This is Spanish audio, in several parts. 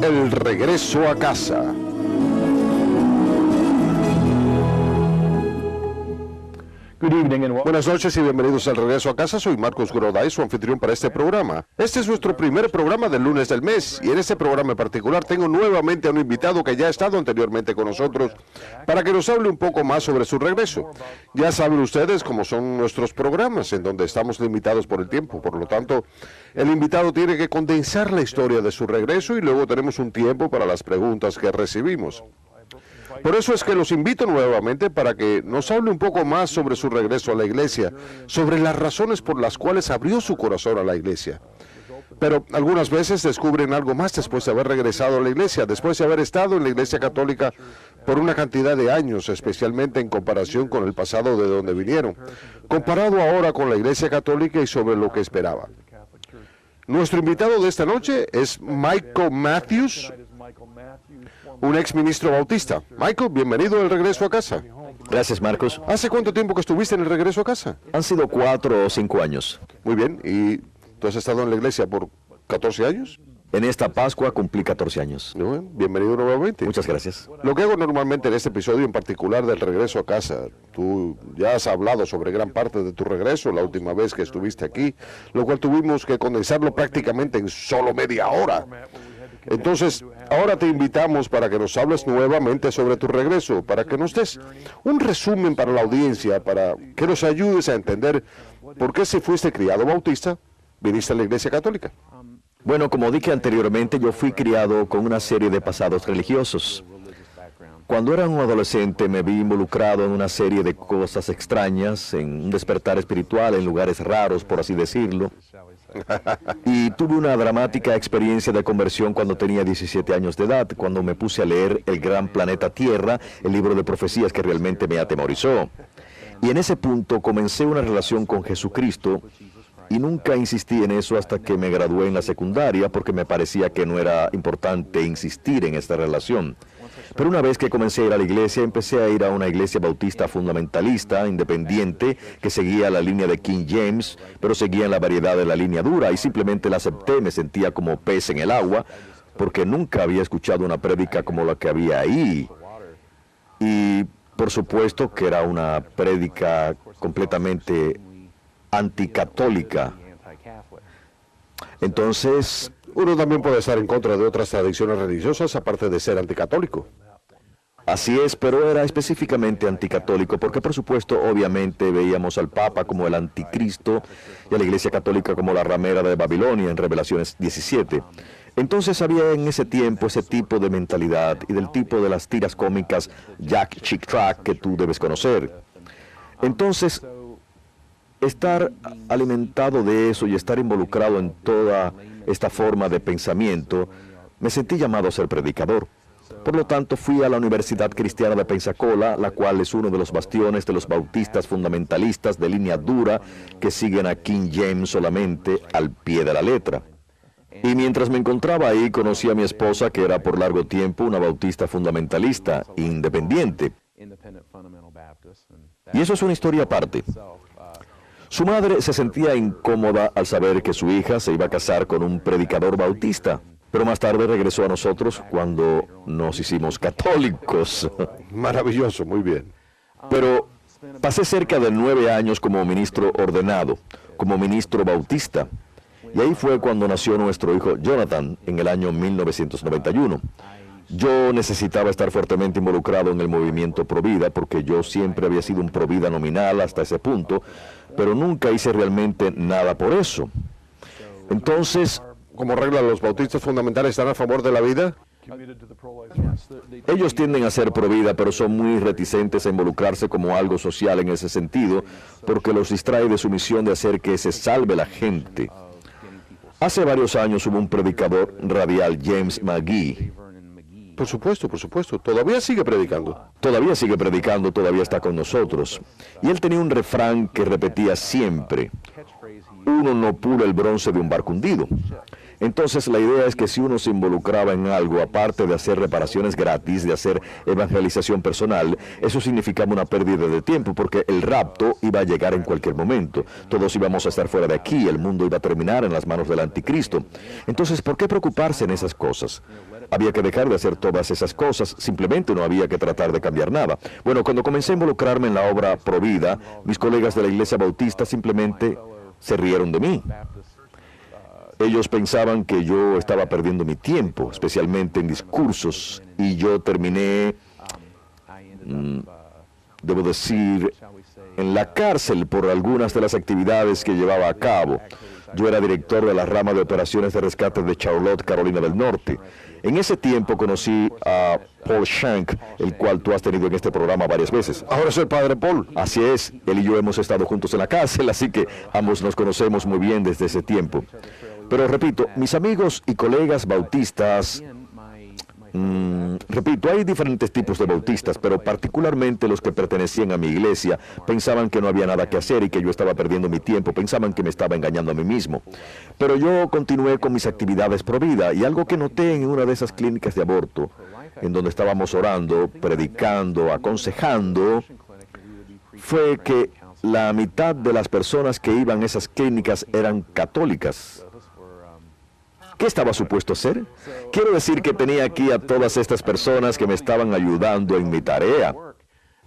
El regreso a casa. Buenas noches y bienvenidos al regreso a casa. Soy Marcos Groday, su anfitrión para este programa. Este es nuestro primer programa del lunes del mes y en este programa en particular tengo nuevamente a un invitado que ya ha estado anteriormente con nosotros para que nos hable un poco más sobre su regreso. Ya saben ustedes cómo son nuestros programas, en donde estamos limitados por el tiempo. Por lo tanto, el invitado tiene que condensar la historia de su regreso y luego tenemos un tiempo para las preguntas que recibimos. Por eso es que los invito nuevamente para que nos hable un poco más sobre su regreso a la iglesia, sobre las razones por las cuales abrió su corazón a la iglesia. Pero algunas veces descubren algo más después de haber regresado a la iglesia, después de haber estado en la iglesia católica por una cantidad de años, especialmente en comparación con el pasado de donde vinieron, comparado ahora con la iglesia católica y sobre lo que esperaba. Nuestro invitado de esta noche es Michael Matthews, un ex ministro bautista. Michael, bienvenido al regreso a casa. Gracias, Marcos. ¿Hace cuánto tiempo que estuviste en el regreso a casa? Han sido 4 o 5 años. Muy bien, ¿y tú has estado en la iglesia por 14 años? En esta Pascua cumplí 14 años. Bueno, bienvenido nuevamente. Muchas gracias. Lo que hago normalmente en este episodio en particular del regreso a casa, tú ya has hablado sobre gran parte de tu regreso la última vez que estuviste aquí, lo cual tuvimos que condensarlo prácticamente en solo media hora. Entonces, ahora te invitamos para que nos hables nuevamente sobre tu regreso, para que nos des un resumen para la audiencia, para que nos ayudes a entender por qué si fuiste criado bautista, viniste a la iglesia católica. Bueno, como dije anteriormente, yo fui criado con una serie de pasados religiosos. Cuando era un adolescente me vi involucrado en una serie de cosas extrañas, en un despertar espiritual, en lugares raros, por así decirlo. Y tuve una dramática experiencia de conversión cuando tenía 17 años de edad, cuando me puse a leer El Gran Planeta Tierra, el libro de profecías que realmente me atemorizó. Y en ese punto comencé una relación con Jesucristo y nunca insistí en eso hasta que me gradué en la secundaria porque me parecía que no era importante insistir en esta relación. Pero una vez que comencé a ir a la iglesia, empecé a ir a una iglesia bautista fundamentalista, independiente, que seguía la línea de King James, pero seguía en la variedad de la línea dura, y simplemente la acepté. Me sentía como pez en el agua, porque nunca había escuchado una prédica como la que había ahí. Y por supuesto que era una prédica completamente anticatólica. Entonces, uno también puede estar en contra de otras tradiciones religiosas, aparte de ser anticatólico. Así es, pero era específicamente anticatólico, porque por supuesto, obviamente, veíamos al Papa como el anticristo y a la Iglesia Católica como la ramera de Babilonia en Revelaciones 17. Entonces había en ese tiempo ese tipo de mentalidad y del tipo de las tiras cómicas Jack Chick Track que tú debes conocer. Entonces, estar alimentado de eso y estar involucrado en toda esta forma de pensamiento, me sentí llamado a ser predicador. Por lo tanto, fui a la Universidad Cristiana de Pensacola, la cual es uno de los bastiones de los bautistas fundamentalistas de línea dura que siguen a King James solamente al pie de la letra. Y mientras me encontraba ahí, conocí a mi esposa, que era por largo tiempo una bautista fundamentalista, independiente. Y eso es una historia aparte. Su madre se sentía incómoda al saber que su hija se iba a casar con un predicador bautista, pero más tarde regresó a nosotros cuando nos hicimos católicos. Maravilloso, muy bien. Pero pasé cerca de 9 años como ministro ordenado, como ministro bautista, y ahí fue cuando nació nuestro hijo Jonathan en el año 1991. Yo necesitaba estar fuertemente involucrado en el movimiento Provida, porque yo siempre había sido un Provida nominal hasta ese punto, pero nunca hice realmente nada por eso. Entonces, como regla, ¿los bautistas fundamentales están a favor de la vida? Ellos tienden a ser Provida, pero son muy reticentes a involucrarse como algo social en ese sentido, porque los distrae de su misión de hacer que se salve la gente. Hace varios años hubo un predicador radial, James McGee. Por supuesto, todavía sigue predicando. Todavía sigue predicando, todavía está con nosotros. Y él tenía un refrán que repetía siempre: uno no pula el bronce de un barco hundido. Entonces la idea es que si uno se involucraba en algo, aparte de hacer reparaciones gratis, de hacer evangelización personal, eso significaba una pérdida de tiempo, porque el rapto iba a llegar en cualquier momento. Todos íbamos a estar fuera de aquí, el mundo iba a terminar en las manos del anticristo. Entonces, ¿por qué preocuparse en esas cosas? había que dejar de hacer todas esas cosas, simplemente no había que tratar de cambiar nada. Bueno, cuando comencé a involucrarme en la obra Provida, mis colegas de la Iglesia Bautista simplemente se rieron de mí. Ellos pensaban que yo estaba perdiendo mi tiempo, especialmente en discursos, y yo terminé, debo decir, en la cárcel por algunas de las actividades que llevaba a cabo. Yo era director de la rama de operaciones de rescate de Charlotte, Carolina del Norte. En ese tiempo conocí a Paul Shank, el cual tú has tenido en este programa varias veces. Ahora es el padre Paul. Así es, él y yo hemos estado juntos en la cárcel, así que ambos nos conocemos muy bien desde ese tiempo. Pero repito, mis amigos y colegas bautistas, repito, hay diferentes tipos de bautistas, pero particularmente los que pertenecían a mi iglesia pensaban que no había nada que hacer y que yo estaba perdiendo mi tiempo, pensaban que me estaba engañando a mí mismo. Pero yo continué con mis actividades pro vida, y algo que noté en una de esas clínicas de aborto, en donde estábamos orando, predicando, aconsejando, fue que la mitad de las personas que iban a esas clínicas eran católicas. ¿Qué estaba supuesto hacer? Quiero decir que tenía aquí a todas estas personas que me estaban ayudando en mi tarea.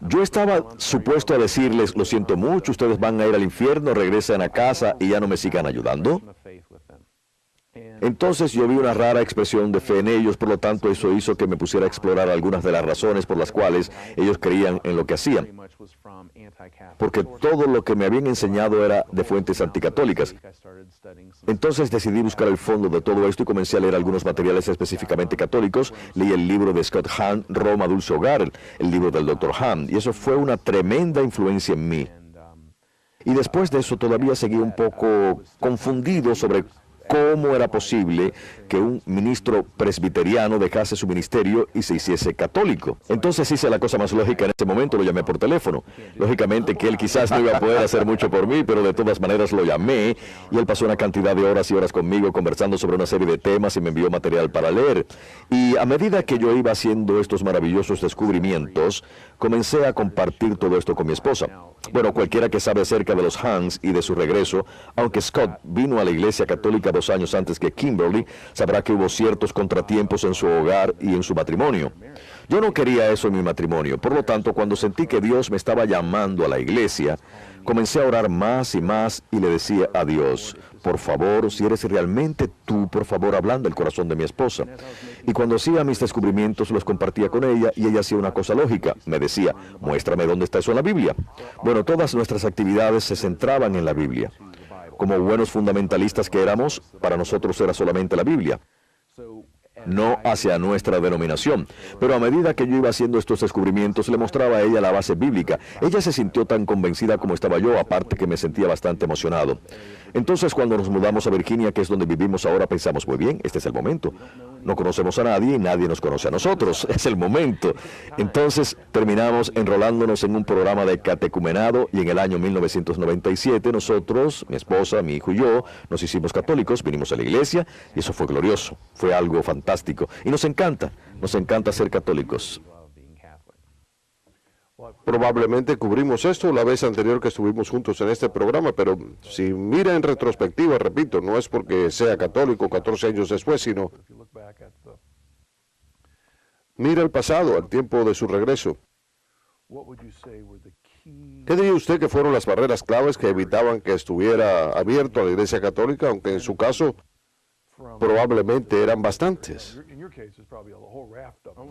Yo estaba supuesto a decirles, lo siento mucho, ustedes van a ir al infierno, regresen a casa y ya no me sigan ayudando. Entonces yo vi una rara expresión de fe en ellos, por lo tanto eso hizo que me pusiera a explorar algunas de las razones por las cuales ellos creían en lo que hacían. Porque todo lo que me habían enseñado era de fuentes anticatólicas. Entonces decidí buscar el fondo de todo esto y comencé a leer algunos materiales específicamente católicos. Leí el libro de Scott Hahn, Roma, Dulce Hogar, el libro del Dr. Hahn, y eso fue una tremenda influencia en mí. Y después de eso todavía seguí un poco confundido sobre cómo era posible que un ministro presbiteriano dejase su ministerio y se hiciese católico. Entonces hice la cosa más lógica en ese momento, lo llamé por teléfono. Lógicamente que él quizás no iba a poder hacer mucho por mí, pero de todas maneras lo llamé, y él pasó una cantidad de horas y horas conmigo conversando sobre una serie de temas y me envió material para leer. Y a medida que yo iba haciendo estos maravillosos descubrimientos, comencé a compartir todo esto con mi esposa. Bueno, cualquiera que sabe acerca de los Hans y de su regreso, aunque Scott vino a la Iglesia Católica 2 años antes que Kimberly, sabrá que hubo ciertos contratiempos en su hogar y en su matrimonio. Yo no quería eso en mi matrimonio, por lo tanto, cuando sentí que Dios me estaba llamando a la iglesia, comencé a orar más y más y le decía a Dios, por favor, si eres realmente tú, por favor, ablanda el corazón de mi esposa. Y cuando hacía mis descubrimientos, los compartía con ella y ella hacía una cosa lógica. Me decía, muéstrame dónde está eso en la Biblia. Bueno, todas nuestras actividades se centraban en la Biblia. Como buenos fundamentalistas que éramos, para nosotros era solamente la Biblia, no hacia nuestra denominación. Pero a medida que yo iba haciendo estos descubrimientos, le mostraba a ella la base bíblica. Ella se sintió tan convencida como estaba yo, aparte que me sentía bastante emocionado. Entonces, cuando nos mudamos a Virginia, que es donde vivimos ahora, pensamos, muy bien, este es el momento. No conocemos a nadie y nadie nos conoce a nosotros. Es el momento. Entonces, terminamos enrolándonos en un programa de catecumenado y en el año 1997 nosotros, mi esposa, mi hijo y yo, nos hicimos católicos, vinimos a la iglesia y eso fue glorioso. Fue algo fantástico. Y nos encanta ser católicos. Probablemente cubrimos esto la vez anterior que estuvimos juntos en este programa, pero si mira en retrospectiva, repito, no es porque sea católico 14 años después, sino mira el pasado, al tiempo de su regreso. ¿Qué diría usted que fueron las barreras claves que evitaban que estuviera abierto a la Iglesia Católica, aunque en su caso probablemente eran bastantes?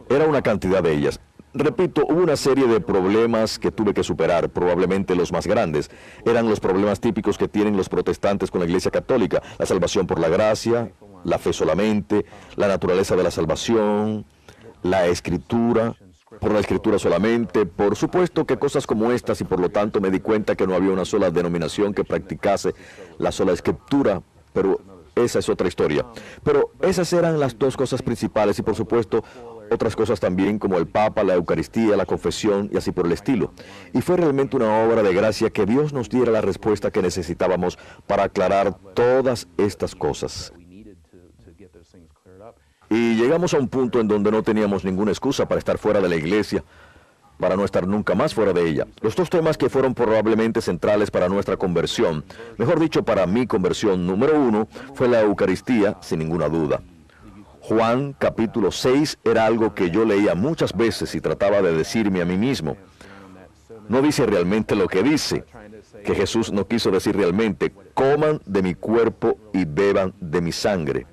Era una cantidad de ellas. Repito, hubo una serie de problemas que tuve que superar, probablemente los más grandes. Eran los problemas típicos que tienen los protestantes con la Iglesia Católica: la salvación por la gracia, la fe solamente, la naturaleza de la salvación, la escritura, por la escritura solamente. Por supuesto que cosas como estas, y por lo tanto me di cuenta que no había una sola denominación que practicase la sola escritura, pero esa es otra historia. Pero esas eran las dos cosas principales, y por supuesto otras cosas también, como el Papa, la Eucaristía, la confesión y así por el estilo. Y fue realmente una obra de gracia que Dios nos diera la respuesta que necesitábamos para aclarar todas estas cosas. Y llegamos a un punto en donde no teníamos ninguna excusa para estar fuera de la iglesia, para no estar nunca más fuera de ella. Los dos temas que fueron probablemente centrales para nuestra conversión, mejor dicho, para mi conversión, número uno, fue la Eucaristía, sin ninguna duda. Juan capítulo 6 era algo que yo leía muchas veces y trataba de decirme a mí mismo. No dice realmente lo que dice, que Jesús no quiso decir realmente, coman de mi cuerpo y beban de mi sangre.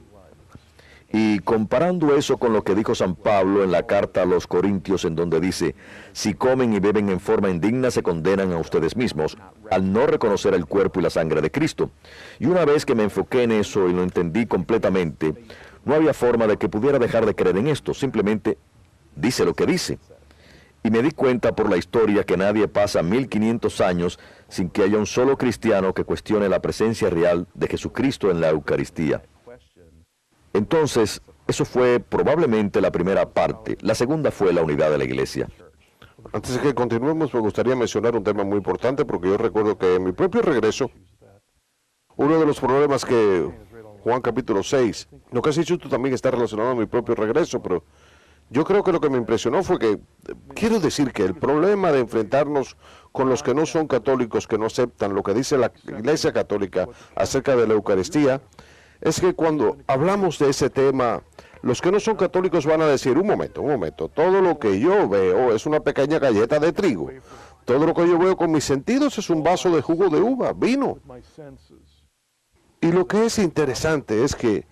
Y comparando eso con lo que dijo San Pablo en la carta a los Corintios, en donde dice, si comen y beben en forma indigna, se condenan a ustedes mismos, al no reconocer el cuerpo y la sangre de Cristo. Y una vez que me enfoqué en eso y lo entendí completamente, no había forma de que pudiera dejar de creer en esto, simplemente dice lo que dice. Y me di cuenta por la historia que nadie pasa 1500 años sin que haya un solo cristiano que cuestione la presencia real de Jesucristo en la Eucaristía. Entonces, eso fue probablemente la primera parte. La segunda fue la unidad de la iglesia. Antes de que continuemos, me gustaría mencionar un tema muy importante, porque yo recuerdo que en mi propio regreso, uno de los problemas que Juan capítulo 6, lo que has dicho tú también está relacionado a mi propio regreso, pero yo creo que lo que me impresionó fue que, quiero decir que el problema de enfrentarnos con los que no son católicos, que no aceptan lo que dice la Iglesia Católica acerca de la Eucaristía, es que cuando hablamos de ese tema, los que no son católicos van a decir, un momento, todo lo que yo veo es una pequeña galleta de trigo. Todo lo que yo veo con mis sentidos es un vaso de jugo de uva, vino. Y lo que es interesante es que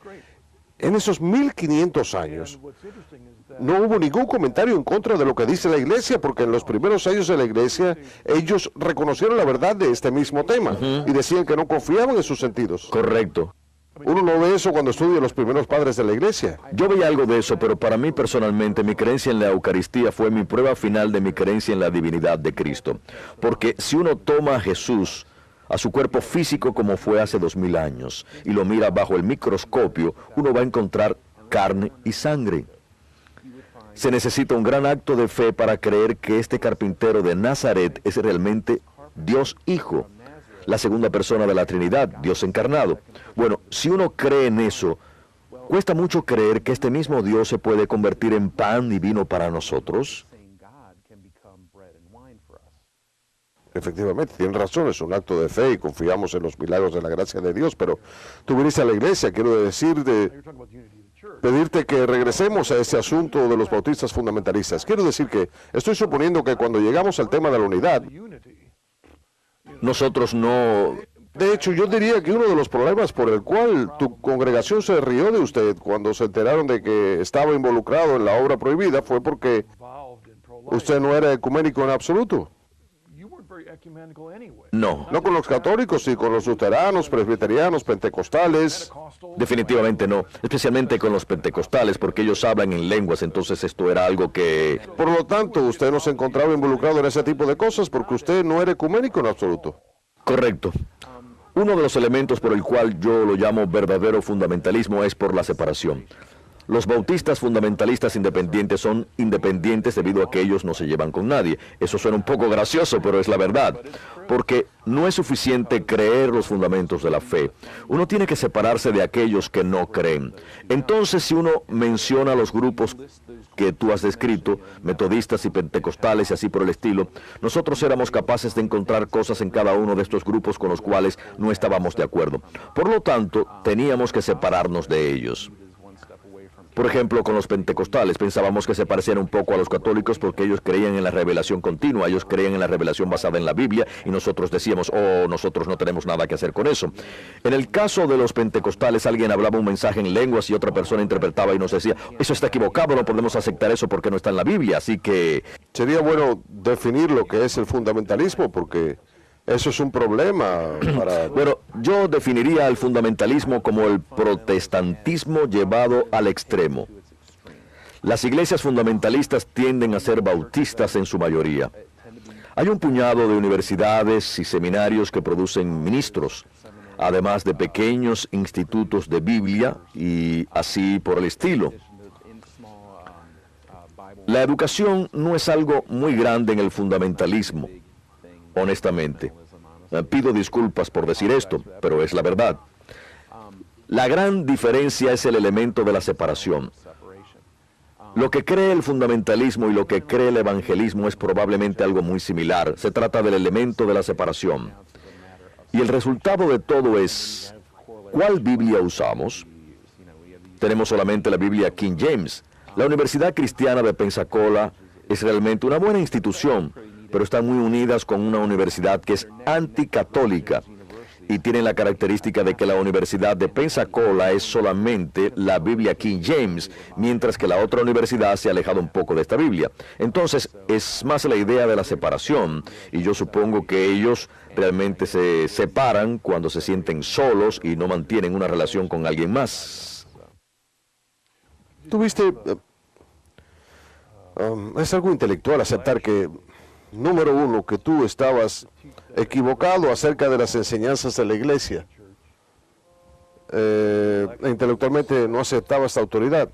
en esos 1500 años no hubo ningún comentario en contra de lo que dice la iglesia, porque en los primeros años de la iglesia ellos reconocieron la verdad de este mismo tema y decían que no confiaban en sus sentidos. Correcto. Uno no ve eso cuando estudia los primeros padres de la iglesia. Yo veía algo de eso, pero para mí personalmente mi creencia en la Eucaristía fue mi prueba final de mi creencia en la divinidad de Cristo. Porque si uno toma a Jesús, a su cuerpo físico como fue hace 2000 años, y lo mira bajo el microscopio, uno va a encontrar carne y sangre. Se necesita un gran acto de fe para creer que este carpintero de Nazaret es realmente Dios Hijo, la segunda persona de la Trinidad, Dios encarnado. Bueno, si uno cree en eso, cuesta mucho creer que este mismo Dios se puede convertir en pan y vino para nosotros. Efectivamente, tienen razón, es un acto de fe y confiamos en los milagros de la gracia de Dios, pero tú viniste a la iglesia, quiero decir, pedirte que regresemos a ese asunto de los bautistas fundamentalistas. Quiero decir que estoy suponiendo que cuando llegamos al tema de la unidad, nosotros no... De hecho, yo diría que uno de los problemas por el cual tu congregación se rió de usted cuando se enteraron de que estaba involucrado en la obra prohibida fue porque usted no era ecuménico en absoluto. No. No con los católicos, sí con los luteranos, presbiterianos, pentecostales. Definitivamente no, especialmente con los pentecostales, porque ellos hablan en lenguas, entonces esto era algo que... Por lo tanto, usted no se encontraba involucrado en ese tipo de cosas porque usted no era ecuménico en absoluto. Correcto. Uno de los elementos por el cual yo lo llamo verdadero fundamentalismo es por la separación. Los bautistas fundamentalistas independientes son independientes debido a que ellos no se llevan con nadie. Eso suena un poco gracioso, pero es la verdad. Porque no es suficiente creer los fundamentos de la fe. Uno tiene que separarse de aquellos que no creen. Entonces, si uno menciona los grupos que tú has descrito, metodistas y pentecostales y así por el estilo, nosotros éramos capaces de encontrar cosas en cada uno de estos grupos con los cuales no estábamos de acuerdo. Por lo tanto, teníamos que separarnos de ellos. Por ejemplo, con los pentecostales pensábamos que se parecían un poco a los católicos porque ellos creían en la revelación continua, ellos creían en la revelación basada en la Biblia y nosotros decíamos, oh, nosotros no tenemos nada que hacer con eso. En el caso de los pentecostales, alguien hablaba un mensaje en lenguas y otra persona interpretaba y nos decía, eso está equivocado, no podemos aceptar eso porque no está en la Biblia, así que... Sería bueno definir lo que es el fundamentalismo porque... Eso es un problema para... Bueno, yo definiría el fundamentalismo como el protestantismo llevado al extremo. Las iglesias fundamentalistas tienden a ser bautistas en su mayoría. Hay un puñado de universidades y seminarios que producen ministros, además de pequeños institutos de Biblia y así por el estilo. La educación no es algo muy grande en el fundamentalismo. Honestamente, pido disculpas por decir esto, pero es la verdad. La gran diferencia es el elemento de la separación. Lo que cree el fundamentalismo y lo que cree el evangelismo es probablemente algo muy similar. Se trata del elemento de la separación. Y el resultado de todo es, ¿cuál Biblia usamos? tenemos solamente la Biblia King James. La Universidad Cristiana de Pensacola es realmente una buena institución, pero están muy unidas con una universidad que es anticatólica y tienen la característica de que la Universidad de Pensacola es solamente la Biblia King James, mientras que la otra universidad se ha alejado un poco de esta Biblia. Entonces, es más la idea de la separación, y yo supongo que ellos realmente se separan cuando se sienten solos y no mantienen una relación con alguien más. Tuviste... es algo intelectual aceptar que, número uno, que tú estabas equivocado acerca de las enseñanzas de la iglesia. Intelectualmente no aceptaba esta autoridad.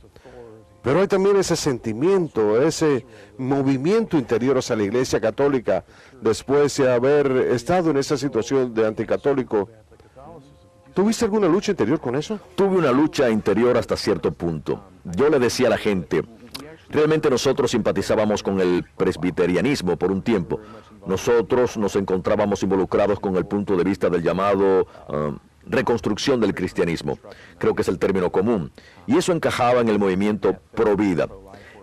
Pero hay también ese sentimiento, ese movimiento interior hacia la iglesia católica después de haber estado en esa situación de anticatólico. ¿Tuviste alguna lucha interior con eso? Tuve una lucha interior hasta cierto punto. Yo le decía a la gente, realmente nosotros simpatizábamos con el presbiterianismo por un tiempo. Nosotros nos encontrábamos involucrados con el punto de vista del llamado reconstrucción del cristianismo. Creo que es el término común. Y eso encajaba en el movimiento pro vida.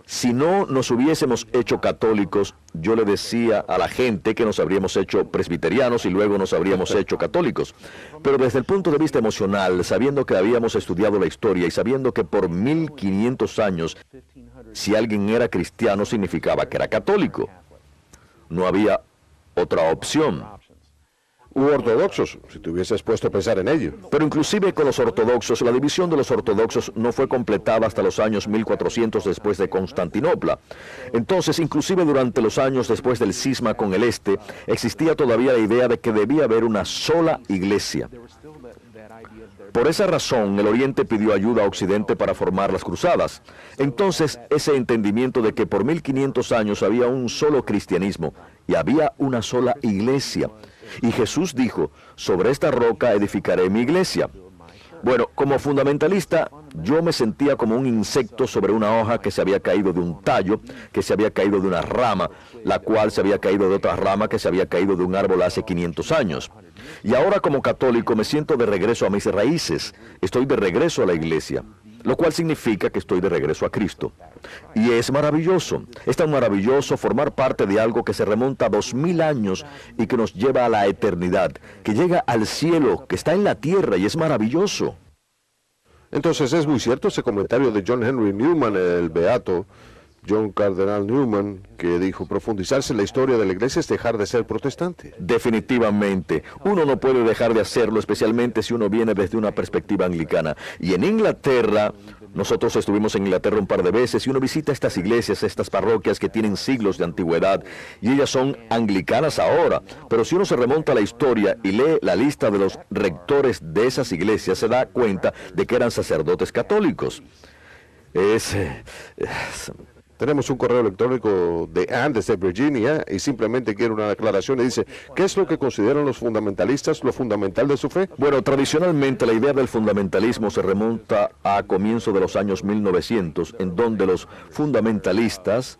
Si no nos hubiésemos hecho católicos, yo le decía a la gente que nos habríamos hecho presbiterianos y luego nos habríamos hecho católicos. Pero desde el punto de vista emocional, sabiendo que habíamos estudiado la historia y sabiendo que por 1500 años, si alguien era cristiano, significaba que era católico. No había otra opción. U ortodoxos, si te hubieses puesto a pensar en ello. Pero inclusive con los ortodoxos, la división de los ortodoxos no fue completada hasta los años 1400 después de Constantinopla. Entonces, inclusive durante los años después del cisma con el este, existía todavía la idea de que debía haber una sola iglesia. Por esa razón, el Oriente pidió ayuda a Occidente para formar las cruzadas. Entonces, ese entendimiento de que por 1500 años había un solo cristianismo y había una sola iglesia. Y Jesús dijo, sobre esta roca edificaré mi iglesia. Bueno, como fundamentalista, yo me sentía como un insecto sobre una hoja que se había caído de un tallo, que se había caído de una rama, la cual se había caído de otra rama que se había caído de un árbol hace 500 años. Y ahora como católico me siento de regreso a mis raíces, estoy de regreso a la iglesia, lo cual significa que estoy de regreso a Cristo. Y es maravilloso, es tan maravilloso formar parte de algo que se remonta a 2000 años y que nos lleva a la eternidad, que llega al cielo, que está en la tierra y es maravilloso. Entonces es muy cierto ese comentario de John Henry Newman, el beato John Cardenal Newman, que dijo, profundizarse en la historia de la iglesia es dejar de ser protestante. Definitivamente. Uno no puede dejar de hacerlo, especialmente si uno viene desde una perspectiva anglicana. Y en Inglaterra, nosotros estuvimos en Inglaterra un par de veces y uno visita estas iglesias, estas parroquias que tienen siglos de antigüedad y ellas son anglicanas ahora. Pero si uno se remonta a la historia y lee la lista de los rectores de esas iglesias, se da cuenta de que eran sacerdotes católicos. Tenemos un correo electrónico de Ann desde Virginia y simplemente quiere una declaración y dice, ¿qué es lo que consideran los fundamentalistas lo fundamental de su fe? Bueno, tradicionalmente la idea del fundamentalismo se remonta a comienzos de los años 1900, en donde los fundamentalistas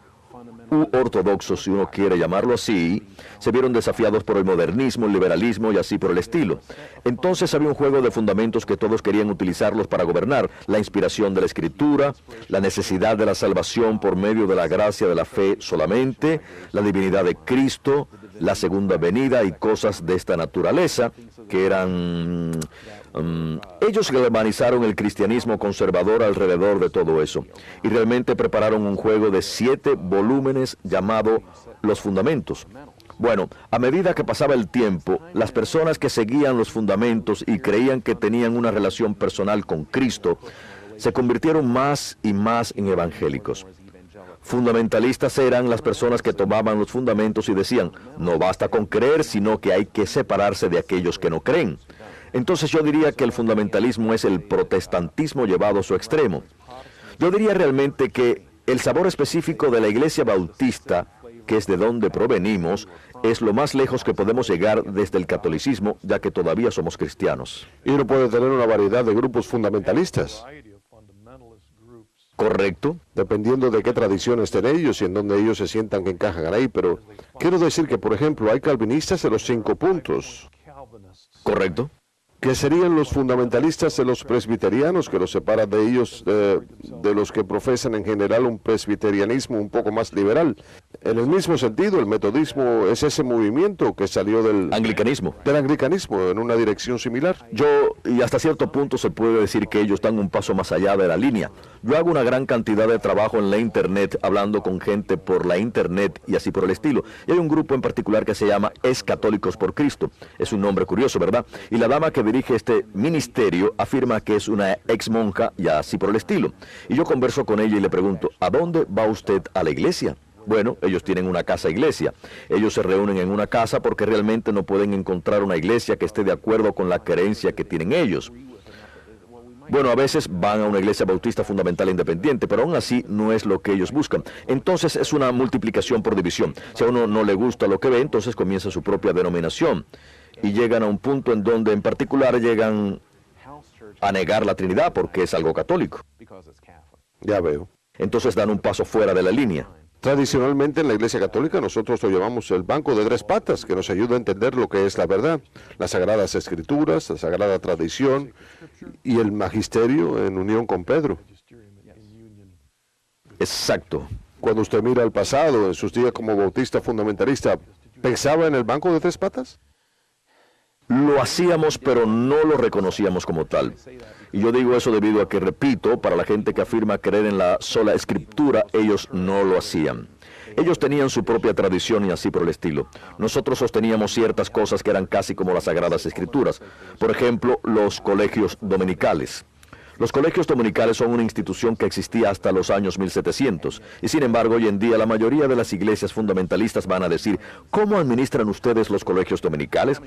u ortodoxos, si uno quiere llamarlo así, se vieron desafiados por el modernismo, el liberalismo y así por el estilo. Entonces había un juego de fundamentos que todos querían utilizarlos para gobernar: la inspiración de la Escritura, la necesidad de la salvación por medio de la gracia de la fe solamente, la divinidad de Cristo, la segunda venida y cosas de esta naturaleza, que eran... ellos galvanizaron el cristianismo conservador alrededor de todo eso y realmente prepararon un juego de 7 volúmenes llamado Los Fundamentos. Bueno, a medida que pasaba el tiempo, las personas que seguían los fundamentos y creían que tenían una relación personal con Cristo, se convirtieron más y más en evangélicos. Fundamentalistas eran las personas que tomaban los fundamentos y decían, no basta con creer, sino que hay que separarse de aquellos que no creen. Entonces yo diría que el fundamentalismo es el protestantismo llevado a su extremo. Yo diría realmente que el sabor específico de la Iglesia Bautista, que es de donde provenimos, es lo más lejos que podemos llegar desde el catolicismo, ya que todavía somos cristianos. Y uno puede tener una variedad de grupos fundamentalistas. ¿Correcto? Dependiendo de qué tradición estén ellos y en donde ellos se sientan que encajan ahí, pero quiero decir que, por ejemplo, hay calvinistas de los 5 puntos. ¿Correcto? ¿Qué serían los fundamentalistas de los presbiterianos, que los separa de ellos, de los que profesan en general un presbiterianismo un poco más liberal? En el mismo sentido, el metodismo es ese movimiento que salió del Anglicanismo. en una dirección similar. Y hasta cierto punto se puede decir que ellos dan un paso más allá de la línea. Yo hago una gran cantidad de trabajo en la internet, hablando con gente por la internet y así por el estilo. Y hay un grupo en particular que se llama Es Católicos por Cristo. Es un nombre curioso, ¿verdad? Y la dama que dirige este ministerio afirma que es una ex monja y así por el estilo. Y yo converso con ella y le pregunto, ¿a dónde va usted a la iglesia? Bueno, ellos tienen una casa iglesia. Ellos se reúnen en una casa porque realmente no pueden encontrar una iglesia que esté de acuerdo con la creencia que tienen ellos. Bueno, a veces van a una iglesia bautista fundamental independiente, pero aún así no es lo que ellos buscan. Entonces es una multiplicación por división. Si a uno no le gusta lo que ve, entonces comienza su propia denominación. Y llegan a un punto en donde en particular llegan a negar la Trinidad porque es algo católico. Ya veo. Entonces dan un paso fuera de la línea. Tradicionalmente en la Iglesia Católica nosotros lo llamamos el banco de tres patas, que nos ayuda a entender lo que es la verdad, las Sagradas Escrituras, la Sagrada Tradición y el Magisterio en unión con Pedro. Exacto. Cuando usted mira al pasado, en sus días como bautista fundamentalista, ¿pensaba en el banco de tres patas? Lo hacíamos, pero no lo reconocíamos como tal. Y yo digo eso debido a que, repito, para la gente que afirma creer en la sola escritura, ellos no lo hacían. Ellos tenían su propia tradición y así por el estilo. Nosotros sosteníamos ciertas cosas que eran casi como las Sagradas Escrituras. Por ejemplo, los colegios dominicales. Los colegios dominicales son una institución que existía hasta los años 1700. Y sin embargo, hoy en día la mayoría de las iglesias fundamentalistas van a decir, ¿cómo administran ustedes los colegios dominicales?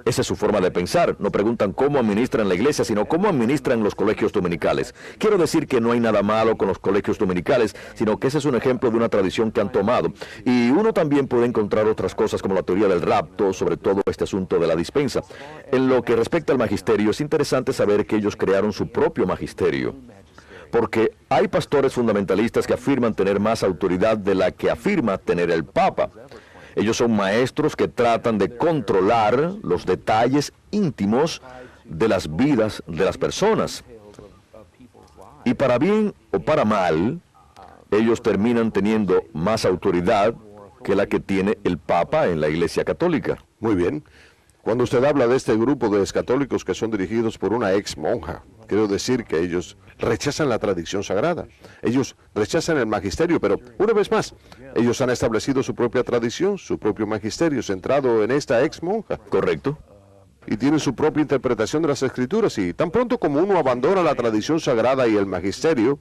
Esa es su forma de pensar. No preguntan cómo administran la iglesia, sino cómo administran los colegios dominicales. Quiero decir que no hay nada malo con los colegios dominicales, sino que ese es un ejemplo de una tradición que han tomado. Y uno también puede encontrar otras cosas como la teoría del rapto, sobre todo este asunto de la dispensa. En lo que respecta al magisterio, es interesante saber que ellos crearon su propio magisterio. Porque hay pastores fundamentalistas que afirman tener más autoridad de la que afirma tener el Papa. Ellos son maestros que tratan de controlar los detalles íntimos de las vidas de las personas. Y para bien o para mal, ellos terminan teniendo más autoridad que la que tiene el Papa en la Iglesia Católica. Muy bien. Cuando usted habla de este grupo de excatólicos que son dirigidos por una ex monja, quiero decir que ellos rechazan la tradición sagrada. Ellos rechazan el magisterio, pero una vez más, ellos han establecido su propia tradición, su propio magisterio, centrado en esta ex monja. ¿Correcto? Y tienen su propia interpretación de las Escrituras. Y tan pronto como uno abandona la tradición sagrada y el magisterio,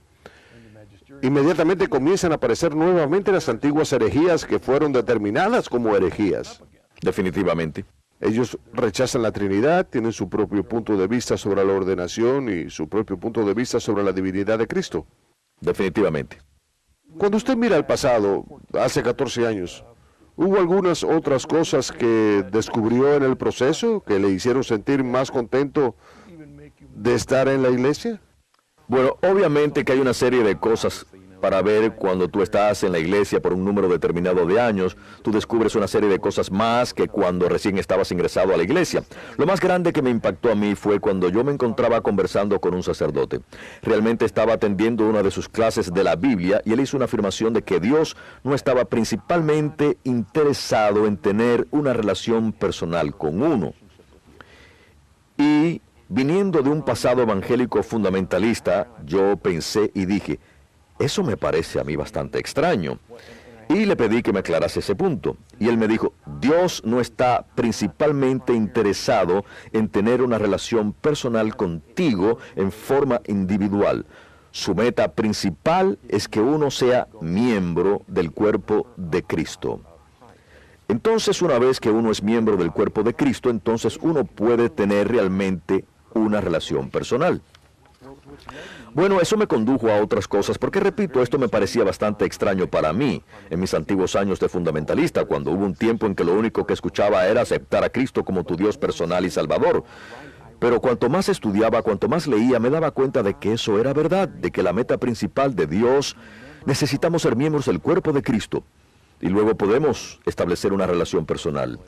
inmediatamente comienzan a aparecer nuevamente las antiguas herejías que fueron determinadas como herejías. Definitivamente. Ellos rechazan la Trinidad, tienen su propio punto de vista sobre la ordenación y su propio punto de vista sobre la divinidad de Cristo. Definitivamente. Cuando usted mira al pasado, hace 14 años, ¿hubo algunas otras cosas que descubrió en el proceso que le hicieron sentir más contento de estar en la iglesia? Bueno, obviamente que hay una serie de cosas para ver cuando tú estás en la iglesia por un número determinado de años. Tú descubres una serie de cosas más que cuando recién estabas ingresado a la iglesia. Lo más grande que me impactó a mí fue cuando yo me encontraba conversando con un sacerdote. Realmente estaba atendiendo una de sus clases de la Biblia y él hizo una afirmación de que Dios no estaba principalmente interesado en tener una relación personal con uno. Y viniendo de un pasado evangélico fundamentalista, yo pensé y dije, eso me parece a mí bastante extraño. Y le pedí que me aclarase ese punto. Y él me dijo, Dios no está principalmente interesado en tener una relación personal contigo en forma individual. Su meta principal es que uno sea miembro del cuerpo de Cristo. Entonces, una vez que uno es miembro del cuerpo de Cristo, entonces uno puede tener realmente una relación personal. Bueno, eso me condujo a otras cosas, porque repito, esto me parecía bastante extraño para mí, en mis antiguos años de fundamentalista, cuando hubo un tiempo en que lo único que escuchaba era aceptar a Cristo como tu Dios personal y Salvador. Pero cuanto más estudiaba, cuanto más leía, me daba cuenta de que eso era verdad, de que la meta principal de Dios, necesitamos ser miembros del cuerpo de Cristo, y luego podemos establecer una relación personal.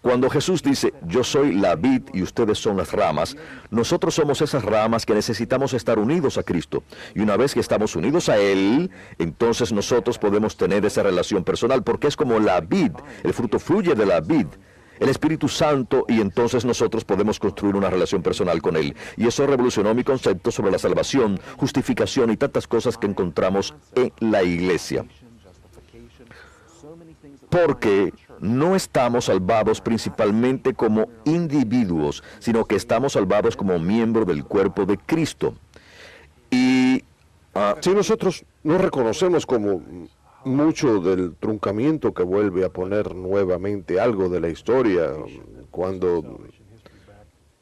Cuando Jesús dice, yo soy la vid y ustedes son las ramas, nosotros somos esas ramas que necesitamos estar unidos a Cristo. Y una vez que estamos unidos a Él, entonces nosotros podemos tener esa relación personal, porque es como la vid, el fruto fluye de la vid, el Espíritu Santo, y entonces nosotros podemos construir una relación personal con Él. Y eso revolucionó mi concepto sobre la salvación, justificación y tantas cosas que encontramos en la iglesia. Porque no estamos salvados principalmente como individuos, sino que estamos salvados como miembro del cuerpo de Cristo. Y si nosotros no reconocemos como mucho del truncamiento que vuelve a poner nuevamente algo de la historia, cuando...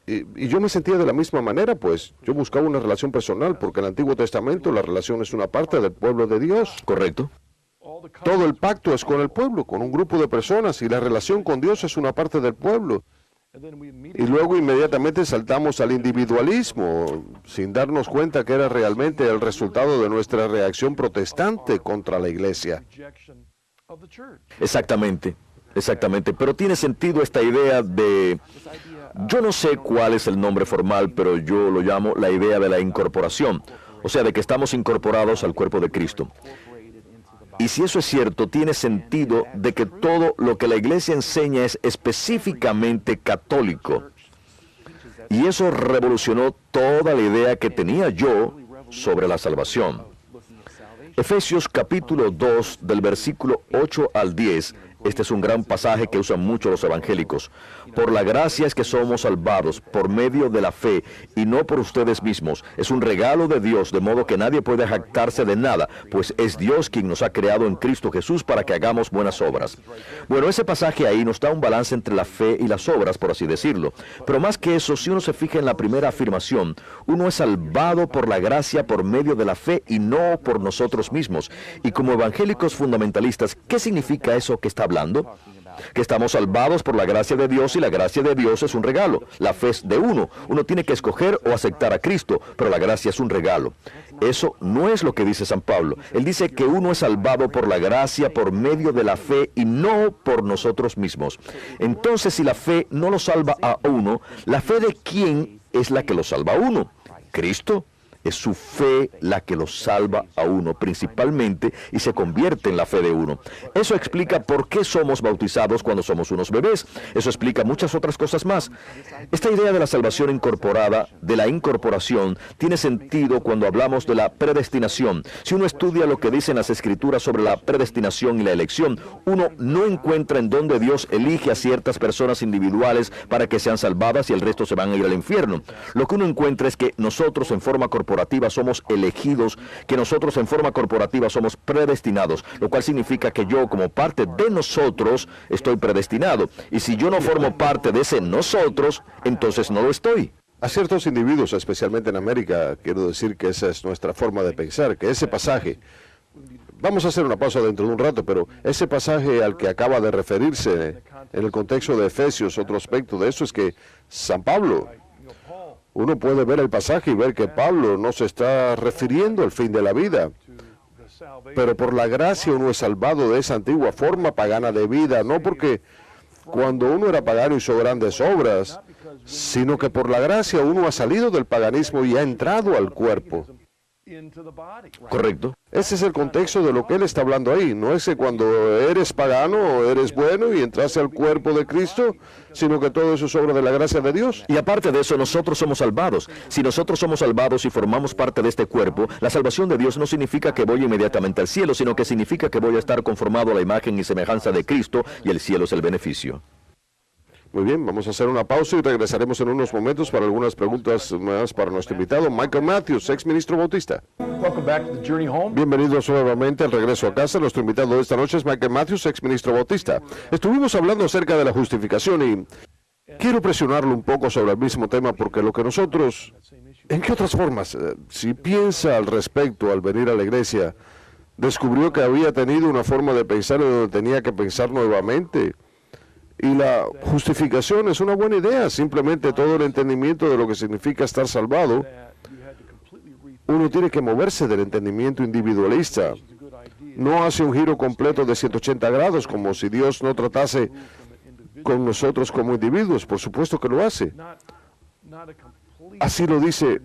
Y yo me sentía de la misma manera, pues yo buscaba una relación personal, porque en el Antiguo Testamento la relación es una parte del pueblo de Dios. ¿correcto? Todo el pacto es con el pueblo, con un grupo de personas, y la relación con Dios es una parte del pueblo. Y luego inmediatamente saltamos al individualismo, sin darnos cuenta que era realmente el resultado de nuestra reacción protestante contra la iglesia. Exactamente, exactamente. Pero tiene sentido esta idea de... Yo no sé cuál es el nombre formal, pero yo lo llamo la idea de la incorporación. O sea, de que estamos incorporados al cuerpo de Cristo. Y si eso es cierto, tiene sentido de que todo lo que la iglesia enseña es específicamente católico. Y eso revolucionó toda la idea que tenía yo sobre la salvación. Efesios capítulo 2, del versículo 8 al 10, este es un gran pasaje que usan mucho los evangélicos. Por la gracia es que somos salvados por medio de la fe y no por ustedes mismos. Es un regalo de Dios, de modo que nadie puede jactarse de nada, pues es Dios quien nos ha creado en Cristo Jesús para que hagamos buenas obras. Bueno, ese pasaje ahí nos da un balance entre la fe y las obras, por así decirlo. Pero más que eso, si uno se fija en la primera afirmación, uno es salvado por la gracia por medio de la fe y no por nosotros mismos. Y como evangélicos fundamentalistas, ¿qué significa eso que está hablando? Que estamos salvados por la gracia de Dios, y la gracia de Dios es un regalo. La fe es de uno. Uno tiene que escoger o aceptar a Cristo, pero la gracia es un regalo. Eso no es lo que dice San Pablo. Él dice que uno es salvado por la gracia por medio de la fe y no por nosotros mismos. Entonces, si la fe no lo salva a uno, ¿la fe de quién es la que lo salva a uno? ¿Cristo? Es su fe la que lo salva a uno principalmente y se convierte en la fe de uno. Eso explica por qué somos bautizados cuando somos unos bebés. Eso explica muchas otras cosas más. Esta idea de la salvación incorporada, de la incorporación, tiene sentido cuando hablamos de la predestinación. Si uno estudia lo que dicen las Escrituras sobre la predestinación y la elección, uno no encuentra en dónde Dios elige a ciertas personas individuales para que sean salvadas y el resto se van a ir al infierno. Lo que uno encuentra es que nosotros en forma corporativa somos elegidos, que nosotros en forma corporativa somos predestinados, lo cual significa que yo como parte de nosotros estoy predestinado. Y si yo no formo parte de ese nosotros, entonces no lo estoy. A ciertos individuos, especialmente en América, quiero decir que esa es nuestra forma de pensar, que ese pasaje, vamos a hacer una pausa dentro de un rato, pero ese pasaje al que acaba de referirse en el contexto de Efesios, otro aspecto de eso es que San Pablo, uno puede ver el pasaje y ver que Pablo no se está refiriendo al fin de la vida, pero por la gracia uno es salvado de esa antigua forma pagana de vida, no porque cuando uno era pagano hizo grandes obras, sino que por la gracia uno ha salido del paganismo y ha entrado al cuerpo. Correcto. Ese es el contexto de lo que él está hablando ahí. No es que cuando eres pagano eres bueno y entraste al cuerpo de Cristo, sino que todo eso es obra de la gracia de Dios. Y aparte de eso, nosotros somos salvados. Si nosotros somos salvados y formamos parte de este cuerpo, la salvación de Dios no significa que voy inmediatamente al cielo, sino que significa que voy a estar conformado a la imagen y semejanza de Cristo, y el cielo es el beneficio. Muy bien, vamos a hacer una pausa y regresaremos en unos momentos para algunas preguntas más para nuestro invitado, Michael Matthews, ex ministro bautista. Bienvenidos nuevamente al regreso a casa. Nuestro invitado de esta noche es Michael Matthews, ex ministro bautista. Estuvimos hablando acerca de la justificación y quiero presionarlo un poco sobre el mismo tema porque lo que nosotros, ¿en qué otras formas? Si piensa al respecto al venir a la iglesia, descubrió que había tenido una forma de pensar donde tenía que pensar nuevamente. Y la justificación es una buena idea, simplemente todo el entendimiento de lo que significa estar salvado. Uno tiene que moverse del entendimiento individualista. No hace un giro completo de 180 grados, como si Dios no tratase con nosotros como individuos, por supuesto que lo hace. Así lo dice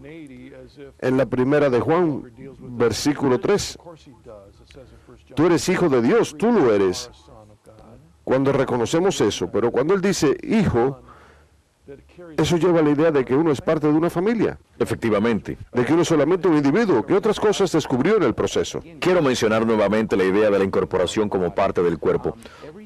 en la primera de Juan, versículo 3. Tú eres hijo de Dios, tú lo eres. Cuando reconocemos eso, pero cuando Él dice hijo, eso lleva a la idea de que uno es parte de una familia. Efectivamente. De que uno es solamente un individuo. ¿Qué otras cosas descubrió en el proceso? Quiero mencionar nuevamente la idea de la incorporación como parte del cuerpo.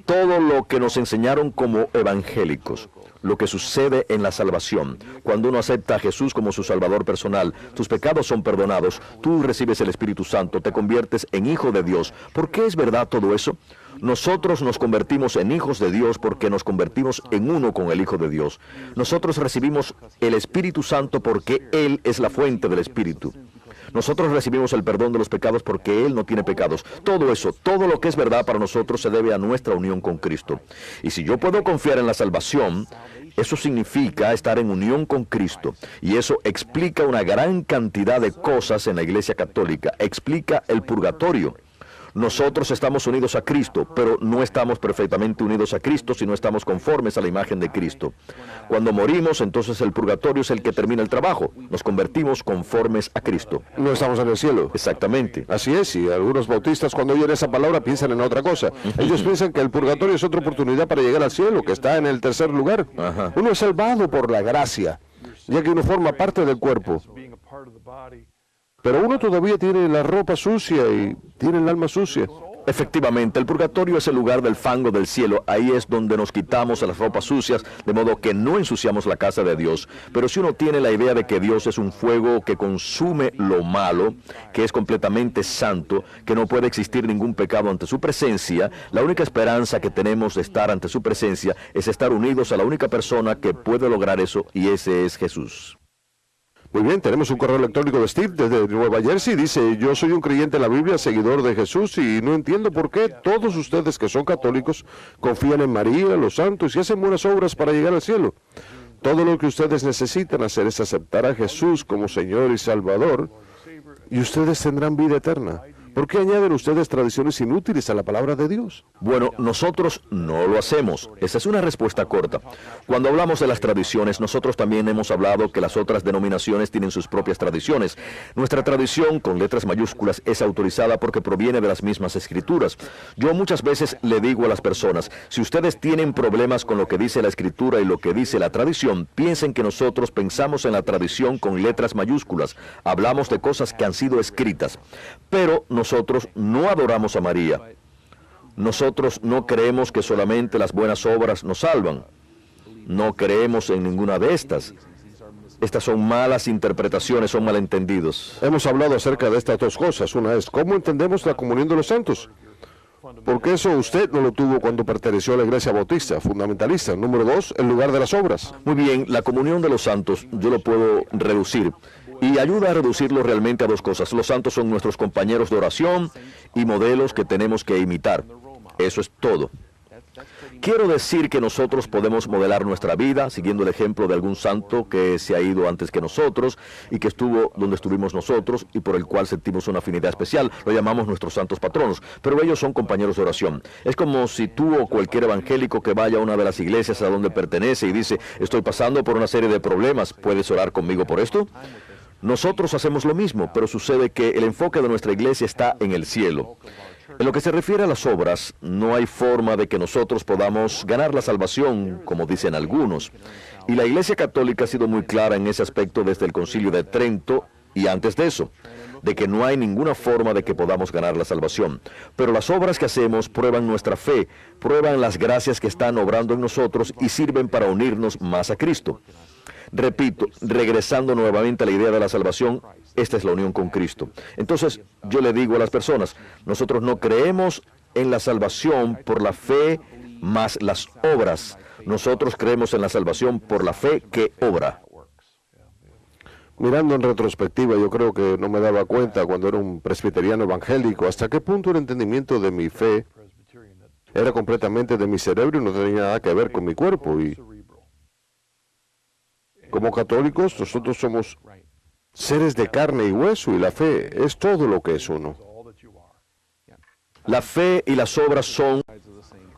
Todo lo que nos enseñaron como evangélicos, lo que sucede en la salvación. Cuando uno acepta a Jesús como su Salvador personal, tus pecados son perdonados, tú recibes el Espíritu Santo, te conviertes en hijo de Dios. ¿Por qué es verdad todo eso? Nosotros nos convertimos en hijos de Dios porque nos convertimos en uno con el Hijo de Dios. Nosotros recibimos el Espíritu Santo porque Él es la fuente del Espíritu. Nosotros recibimos el perdón de los pecados porque Él no tiene pecados. Todo eso, todo lo que es verdad para nosotros se debe a nuestra unión con Cristo. Y si yo puedo confiar en la salvación, eso significa estar en unión con Cristo. Y eso explica una gran cantidad de cosas en la Iglesia Católica. Explica el purgatorio. Nosotros estamos unidos a Cristo, pero no estamos perfectamente unidos a Cristo si no estamos conformes a la imagen de Cristo. Cuando morimos, entonces el purgatorio es el que termina el trabajo. Nos convertimos conformes a Cristo. No estamos en el cielo. Exactamente. Así es, y algunos bautistas cuando oyen esa palabra piensan en otra cosa. Ellos piensan que el purgatorio es otra oportunidad para llegar al cielo, que está en el tercer lugar. Ajá. Uno es salvado por la gracia, ya que uno forma parte del cuerpo. Pero uno todavía tiene la ropa sucia y tiene el alma sucia. Efectivamente, el purgatorio es el lugar del fango del cielo. Ahí es donde nos quitamos las ropas sucias, de modo que no ensuciamos la casa de Dios. Pero si uno tiene la idea de que Dios es un fuego que consume lo malo, que es completamente santo, que no puede existir ningún pecado ante su presencia, la única esperanza que tenemos de estar ante su presencia es estar unidos a la única persona que puede lograr eso, y ese es Jesús. Muy bien, tenemos un correo electrónico de Steve desde Nueva Jersey. Dice, yo soy un creyente en la Biblia, seguidor de Jesús, y no entiendo por qué todos ustedes que son católicos confían en María, los santos, y hacen buenas obras para llegar al cielo. Todo lo que ustedes necesitan hacer es aceptar a Jesús como Señor y Salvador, y ustedes tendrán vida eterna. ¿Por qué añaden ustedes tradiciones inútiles a la palabra de Dios? Bueno, nosotros no lo hacemos. Esa es una respuesta corta. Cuando hablamos de las tradiciones, nosotros también hemos hablado que las otras denominaciones tienen sus propias tradiciones. Nuestra tradición, con letras mayúsculas, es autorizada porque proviene de las mismas escrituras. Yo muchas veces le digo a las personas, si ustedes tienen problemas con lo que dice la escritura y lo que dice la tradición, piensen que nosotros pensamos en la tradición con letras mayúsculas. Hablamos de cosas que han sido escritas. Pero nosotros no adoramos a María. Nosotros no creemos que solamente las buenas obras nos salvan. No creemos en ninguna de estas. Estas son malas interpretaciones, son malentendidos. Hemos hablado acerca de estas dos cosas. Una es, ¿cómo entendemos la comunión de los santos? Porque eso usted no lo tuvo cuando perteneció a la iglesia bautista, fundamentalista. Número dos, el lugar de las obras. Muy bien, la comunión de los santos yo lo puedo reducir. Y ayuda a reducirlo realmente a dos cosas. Los santos son nuestros compañeros de oración y modelos que tenemos que imitar. Eso es todo. Quiero decir que nosotros podemos modelar nuestra vida siguiendo el ejemplo de algún santo que se ha ido antes que nosotros y que estuvo donde estuvimos nosotros y por el cual sentimos una afinidad especial. Lo llamamos nuestros santos patronos, pero ellos son compañeros de oración. Es como si tú o cualquier evangélico que vaya a una de las iglesias a donde pertenece y dice, estoy pasando por una serie de problemas, ¿puedes orar conmigo por esto? Nosotros hacemos lo mismo, pero sucede que el enfoque de nuestra iglesia está en el cielo. En lo que se refiere a las obras, no hay forma de que nosotros podamos ganar la salvación, como dicen algunos. Y la Iglesia Católica ha sido muy clara en ese aspecto desde el Concilio de Trento y antes de eso, de que no hay ninguna forma de que podamos ganar la salvación. Pero las obras que hacemos prueban nuestra fe, prueban las gracias que están obrando en nosotros y sirven para unirnos más a Cristo. Repito, regresando nuevamente a la idea de la salvación, esta es la unión con Cristo. Entonces, yo le digo a las personas, nosotros no creemos en la salvación por la fe más las obras. Nosotros creemos en la salvación por la fe que obra. Mirando en retrospectiva, yo creo que no me daba cuenta cuando era un presbiteriano evangélico hasta qué punto el entendimiento de mi fe era completamente de mi cerebro y no tenía nada que ver con mi cuerpo. Y como católicos, nosotros somos seres de carne y hueso, y la fe es todo lo que es uno. La fe y las obras son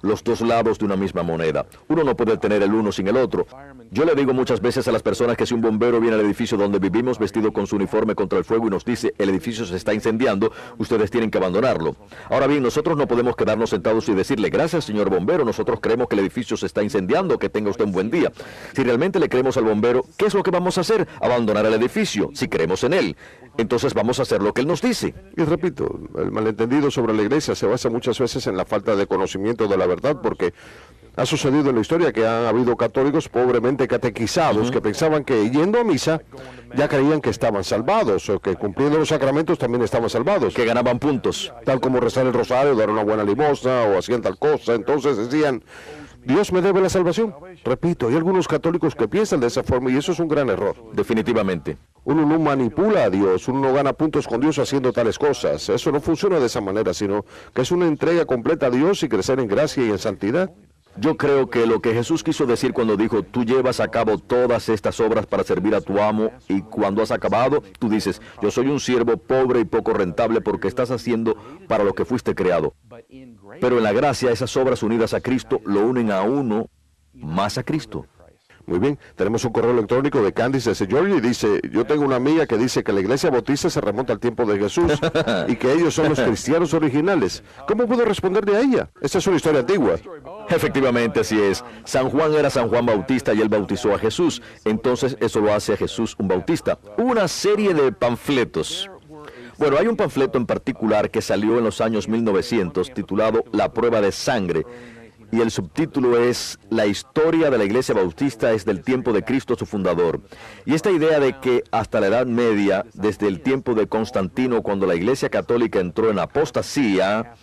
los dos lados de una misma moneda. Uno no puede tener el uno sin el otro. Yo le digo muchas veces a las personas que si un bombero viene al edificio donde vivimos vestido con su uniforme contra el fuego y nos dice el edificio se está incendiando, ustedes tienen que abandonarlo. Ahora bien, nosotros no podemos quedarnos sentados y decirle gracias señor bombero, nosotros creemos que el edificio se está incendiando, que tenga usted un buen día. Si realmente le creemos al bombero, ¿qué es lo que vamos a hacer? Abandonar el edificio, si creemos en él. Entonces vamos a hacer lo que él nos dice. Y repito, el malentendido sobre la iglesia se basa muchas veces en la falta de conocimiento de la verdad, porque ha sucedido en la historia que han habido católicos pobremente catequizados que pensaban que yendo a misa ya creían que estaban salvados, o que cumpliendo los sacramentos también estaban salvados. Que ganaban puntos. Tal como rezar el rosario, dar una buena limosna o hacían tal cosa. Entonces decían, Dios me debe la salvación. Repito, hay algunos católicos que piensan de esa forma y eso es un gran error. Definitivamente. Uno no manipula a Dios, uno no gana puntos con Dios haciendo tales cosas. Eso no funciona de esa manera, sino que es una entrega completa a Dios y crecer en gracia y en santidad. Yo creo que lo que Jesús quiso decir cuando dijo, tú llevas a cabo todas estas obras para servir a tu amo, y cuando has acabado, tú dices, yo soy un siervo pobre y poco rentable porque estás haciendo para lo que fuiste creado. Pero en la gracia, esas obras unidas a Cristo lo unen a uno más a Cristo. Muy bien, tenemos un correo electrónico de Candice desde Georgia y dice, yo tengo una amiga que dice que la iglesia bautista se remonta al tiempo de Jesús y que ellos son los cristianos originales. ¿Cómo puedo responderle a ella? Esta es una historia antigua. Efectivamente, así es. San Juan era San Juan Bautista y él bautizó a Jesús. Entonces eso lo hace a Jesús un bautista. Una serie de panfletos. Bueno, hay un panfleto en particular que salió en los años 1900 titulado La prueba de sangre. Y el subtítulo es La historia de la Iglesia Bautista es del tiempo de Cristo su fundador. Y esta idea de que hasta la Edad Media, desde el tiempo de Constantino, cuando la Iglesia Católica entró en apostasía,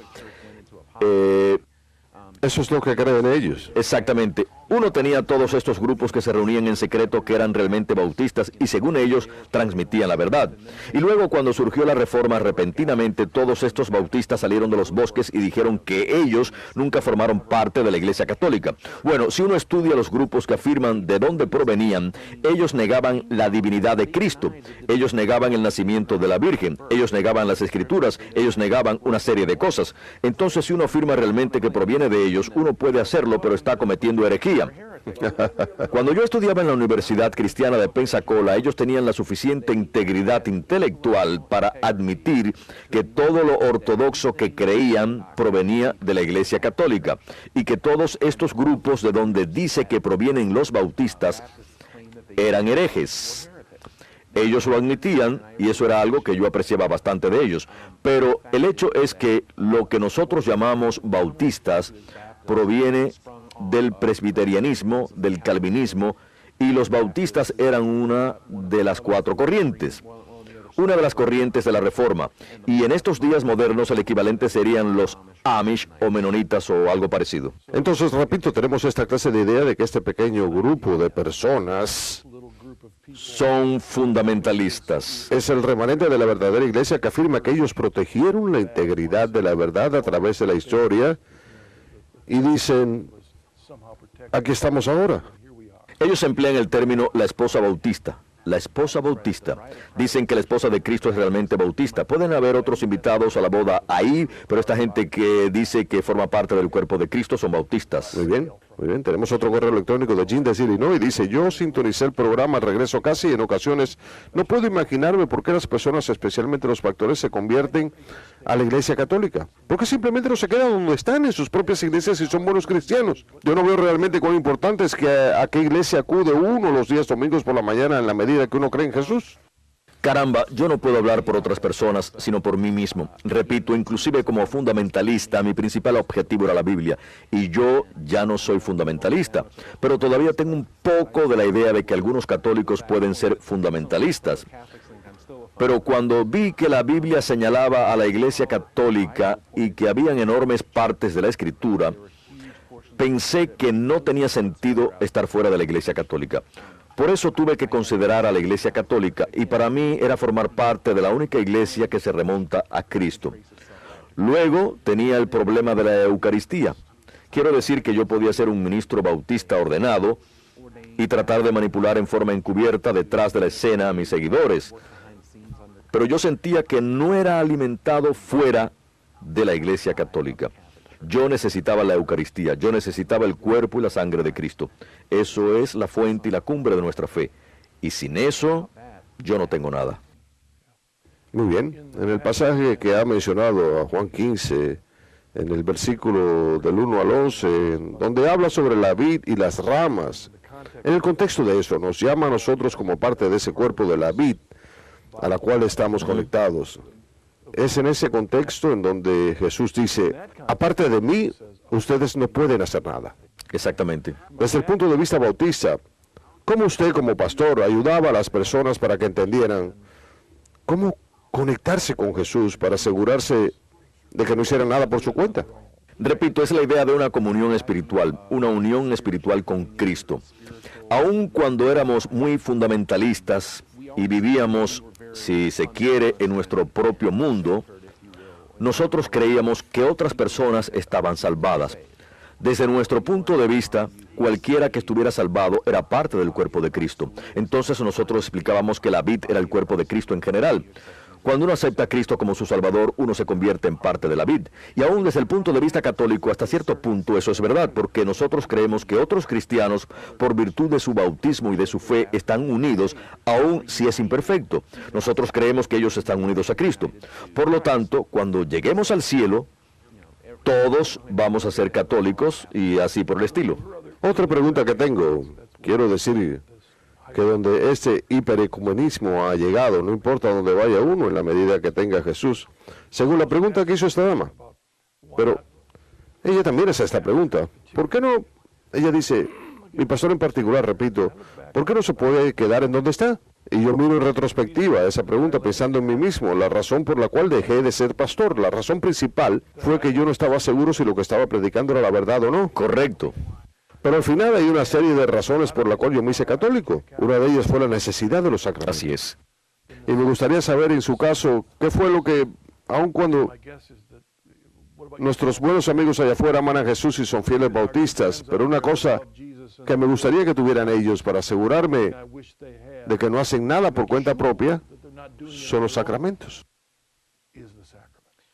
eso es lo que creen ellos. Exactamente. Uno tenía todos estos grupos que se reunían en secreto que eran realmente bautistas y según ellos transmitían la verdad. Y luego cuando surgió la reforma, repentinamente todos estos bautistas salieron de los bosques y dijeron que ellos nunca formaron parte de la Iglesia Católica. Bueno, si uno estudia los grupos que afirman de dónde provenían, ellos negaban la divinidad de Cristo, ellos negaban el nacimiento de la Virgen, ellos negaban las Escrituras, ellos negaban una serie de cosas. Entonces si uno afirma realmente que proviene de ellos, uno puede hacerlo, pero está cometiendo herejía. Cuando yo estudiaba en la Universidad Cristiana de Pensacola, ellos tenían la suficiente integridad intelectual para admitir que todo lo ortodoxo que creían provenía de la Iglesia Católica y que todos estos grupos de donde dice que provienen los bautistas eran herejes. Ellos lo admitían y eso era algo que yo apreciaba bastante de ellos. Pero el hecho es que lo que nosotros llamamos bautistas proviene del presbiterianismo, del calvinismo, y los bautistas eran una de las cuatro corrientes, una de las corrientes de la Reforma. Y en estos días modernos el equivalente serían los Amish o menonitas o algo parecido. Entonces, repito, tenemos esta clase de idea de que este pequeño grupo de personas son fundamentalistas. Es el remanente de la verdadera iglesia que afirma que ellos protegieron la integridad de la verdad a través de la historia y dicen, aquí estamos ahora. Ellos emplean el término la esposa bautista. La esposa bautista. Dicen que la esposa de Cristo es realmente bautista. Pueden haber otros invitados a la boda ahí, pero esta gente que dice que forma parte del cuerpo de Cristo son bautistas. Muy bien, muy bien. Tenemos otro correo electrónico de Jim de Illinois y dice, yo sintonicé el programa al regreso casi y en ocasiones no puedo imaginarme por qué las personas, especialmente los pastores, se convierten a la iglesia católica. Porque simplemente no se quedan donde están en sus propias iglesias y son buenos cristianos. Yo no veo realmente cuán importante es que a qué iglesia acude uno los días domingos por la mañana en la medida que uno cree en Jesús. Caramba, yo no puedo hablar por otras personas, sino por mí mismo. Repito, inclusive como fundamentalista, mi principal objetivo era la Biblia. Y yo ya no soy fundamentalista. Pero todavía tengo un poco de la idea de que algunos católicos pueden ser fundamentalistas. Pero cuando vi que la Biblia señalaba a la Iglesia Católica y que habían enormes partes de la Escritura, pensé que no tenía sentido estar fuera de la Iglesia Católica. Por eso tuve que considerar a la Iglesia Católica y para mí era formar parte de la única iglesia que se remonta a Cristo. Luego tenía el problema de la Eucaristía. Quiero decir que yo podía ser un ministro bautista ordenado y tratar de manipular en forma encubierta detrás de la escena a mis seguidores. Pero yo sentía que no era alimentado fuera de la Iglesia Católica. Yo necesitaba la Eucaristía, yo necesitaba el cuerpo y la sangre de Cristo. Eso es la fuente y la cumbre de nuestra fe. Y sin eso, yo no tengo nada. Muy bien. En el pasaje que ha mencionado a Juan 15, en el versículo del 1 al 11, donde habla sobre la vid y las ramas, en el contexto de eso, nos llama a nosotros como parte de ese cuerpo de la vid a la cual estamos conectados. Es en ese contexto en donde Jesús dice, aparte de mí, ustedes no pueden hacer nada. Exactamente. Desde el punto de vista bautista, ¿cómo usted como pastor ayudaba a las personas para que entendieran cómo conectarse con Jesús para asegurarse de que no hicieran nada por su cuenta? Repito, es la idea de una comunión espiritual, una unión espiritual con Cristo. Aun cuando éramos muy fundamentalistas y vivíamos, si se quiere, en nuestro propio mundo, nosotros creíamos que otras personas estaban salvadas. Desde nuestro punto de vista, cualquiera que estuviera salvado era parte del cuerpo de Cristo. Entonces nosotros explicábamos que la vid era el cuerpo de Cristo en general. Cuando uno acepta a Cristo como su Salvador, uno se convierte en parte de la vid. Y aún desde el punto de vista católico, hasta cierto punto eso es verdad, porque nosotros creemos que otros cristianos, por virtud de su bautismo y de su fe, están unidos, aun si es imperfecto. Nosotros creemos que ellos están unidos a Cristo. Por lo tanto, cuando lleguemos al cielo, todos vamos a ser católicos y así por el estilo. Otra pregunta que tengo, quiero decir que donde este hiperecumenismo ha llegado, no importa dónde vaya uno en la medida que tenga Jesús, según la pregunta que hizo esta dama. Pero ella también hace esta pregunta. ¿Por qué no? Ella dice, mi pastor en particular, repito, ¿por qué no se puede quedar en donde está? Y yo miro en retrospectiva esa pregunta pensando en mí mismo, la razón por la cual dejé de ser pastor, la razón principal fue que yo no estaba seguro si lo que estaba predicando era la verdad o no. Correcto. Pero al final hay una serie de razones por la cual yo me hice católico. Una de ellas fue la necesidad de los sacramentos. Así es. Y me gustaría saber en su caso, ¿qué fue lo que, aun cuando nuestros buenos amigos allá afuera aman a Jesús y son fieles bautistas, pero una cosa que me gustaría que tuvieran ellos para asegurarme de que no hacen nada por cuenta propia, son los sacramentos?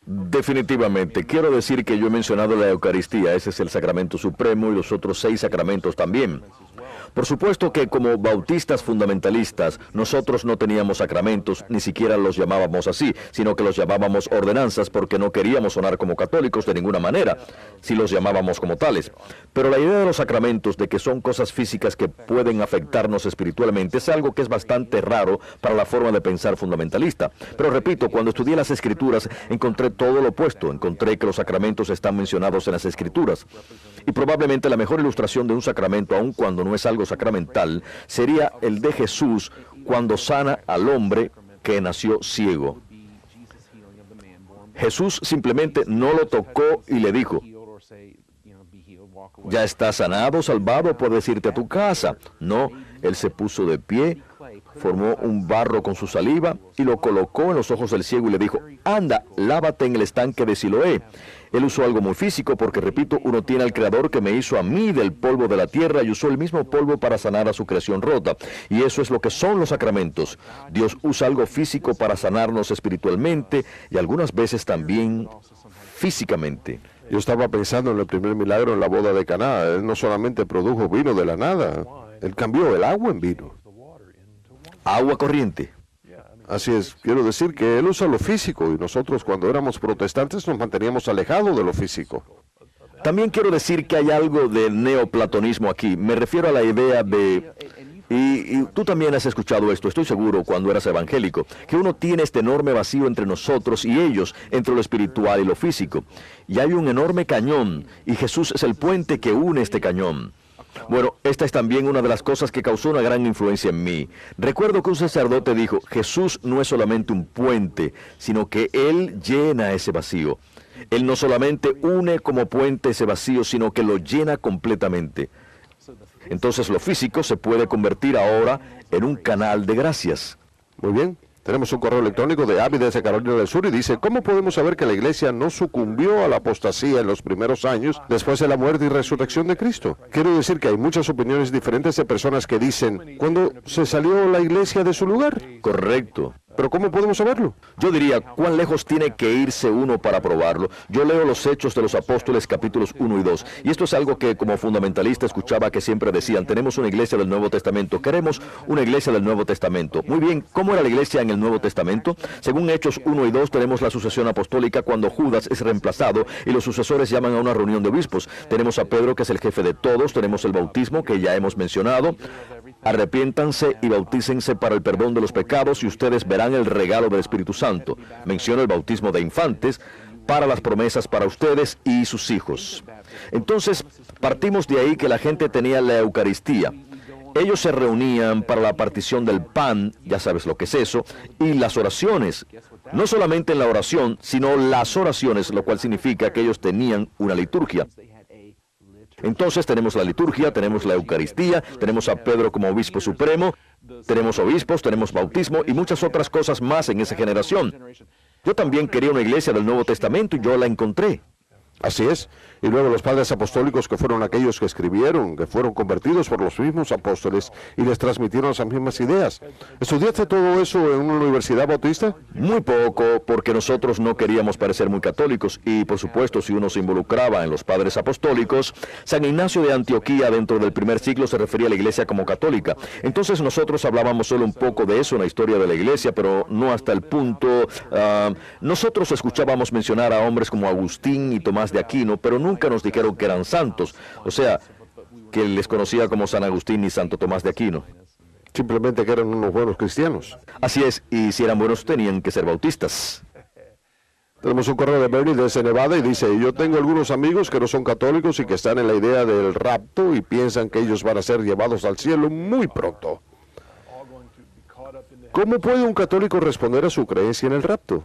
Definitivamente. Quiero decir que yo he mencionado la Eucaristía, ese es el sacramento supremo y los otros 6 sacramentos también. Por supuesto que como bautistas fundamentalistas, nosotros no teníamos sacramentos, ni siquiera los llamábamos así, sino que los llamábamos ordenanzas porque no queríamos sonar como católicos de ninguna manera, si los llamábamos como tales. Pero la idea de los sacramentos, de que son cosas físicas que pueden afectarnos espiritualmente, es algo que es bastante raro para la forma de pensar fundamentalista. Pero repito, cuando estudié las Escrituras, encontré todo lo opuesto. Encontré que los sacramentos están mencionados en las Escrituras. Y probablemente la mejor ilustración de un sacramento, aun cuando no es algo sacramental, sería el de Jesús cuando sana al hombre que nació ciego. Jesús simplemente no lo tocó y le dijo, ya estás sanado, salvado, puedes irte a tu casa. No, él se puso de pie, formó un barro con su saliva y lo colocó en los ojos del ciego y le dijo, anda, lávate en el estanque de Siloé. Él usó algo muy físico porque, repito, uno tiene al Creador que me hizo a mí del polvo de la tierra y usó el mismo polvo para sanar a su creación rota. Y eso es lo que son los sacramentos. Dios usa algo físico para sanarnos espiritualmente y algunas veces también físicamente. Yo estaba pensando en el primer milagro en la boda de Caná. Él no solamente produjo vino de la nada, él cambió el agua en vino. Agua corriente. Así es, quiero decir que él usa lo físico y nosotros cuando éramos protestantes nos manteníamos alejados de lo físico. También quiero decir que hay algo de neoplatonismo aquí. Me refiero a la idea de... Y tú también has escuchado esto, estoy seguro, cuando eras evangélico, que uno tiene este enorme vacío entre nosotros y ellos, entre lo espiritual y lo físico. Y hay un enorme cañón, y Jesús es el puente que une este cañón. Bueno, esta es también una de las cosas que causó una gran influencia en mí. Recuerdo que un sacerdote dijo, Jesús no es solamente un puente, sino que Él llena ese vacío. Él no solamente une como puente ese vacío, sino que lo llena completamente. Entonces lo físico se puede convertir ahora en un canal de gracias. Muy bien. Tenemos un correo electrónico de Abby desde Carolina del Sur y dice, ¿cómo podemos saber que la iglesia no sucumbió a la apostasía en los primeros años después de la muerte y resurrección de Cristo? Quiero decir que hay muchas opiniones diferentes de personas que dicen, ¿cuándo se salió la iglesia de su lugar? Correcto. ¿Pero cómo podemos saberlo? Yo diría, ¿cuán lejos tiene que irse uno para probarlo? Yo leo los Hechos de los Apóstoles, capítulos 1 y 2, y esto es algo que como fundamentalista escuchaba que siempre decían, tenemos una iglesia del Nuevo Testamento, queremos una iglesia del Nuevo Testamento. Muy bien, ¿cómo era la iglesia en el Nuevo Testamento? Según Hechos 1 y 2, tenemos la sucesión apostólica cuando Judas es reemplazado y los sucesores llaman a una reunión de obispos. Tenemos a Pedro, que es el jefe de todos, tenemos el bautismo, que ya hemos mencionado. Arrepiéntanse y bautícense para el perdón de los pecados y ustedes verán el regalo del Espíritu Santo. Menciona el bautismo de infantes para las promesas para ustedes y sus hijos. Entonces, partimos de ahí que la gente tenía la Eucaristía. Ellos se reunían para la partición del pan, ya sabes lo que es eso, y las oraciones. No solamente en la oración, sino las oraciones, lo cual significa que ellos tenían una liturgia. Entonces tenemos la liturgia, tenemos la Eucaristía, tenemos a Pedro como obispo supremo, tenemos obispos, tenemos bautismo y muchas otras cosas más en esa generación. Yo también quería una iglesia del Nuevo Testamento y yo la encontré. Así es. Y luego los padres apostólicos, que fueron aquellos que escribieron, que fueron convertidos por los mismos apóstoles y les transmitieron esas mismas ideas. ¿Estudiaste todo eso en una universidad bautista? Muy poco, porque nosotros no queríamos parecer muy católicos y, por supuesto, si uno se involucraba en los padres apostólicos, San Ignacio de Antioquía dentro del primer siglo se refería a la iglesia como católica. Entonces nosotros hablábamos solo un poco de eso en la historia de la iglesia, pero no hasta el punto. Nosotros escuchábamos mencionar a hombres como Agustín y Tomás de Aquino, pero nunca nos dijeron que eran santos, o sea, que les conocía como San Agustín y Santo Tomás de Aquino. Simplemente que eran unos buenos cristianos. Así es, y si eran buenos tenían que ser bautistas. Tenemos un correo de Bernie desde Nevada y dice, yo tengo algunos amigos que no son católicos y que están en la idea del rapto y piensan que ellos van a ser llevados al cielo muy pronto. ¿Cómo puede un católico responder a su creencia en el rapto?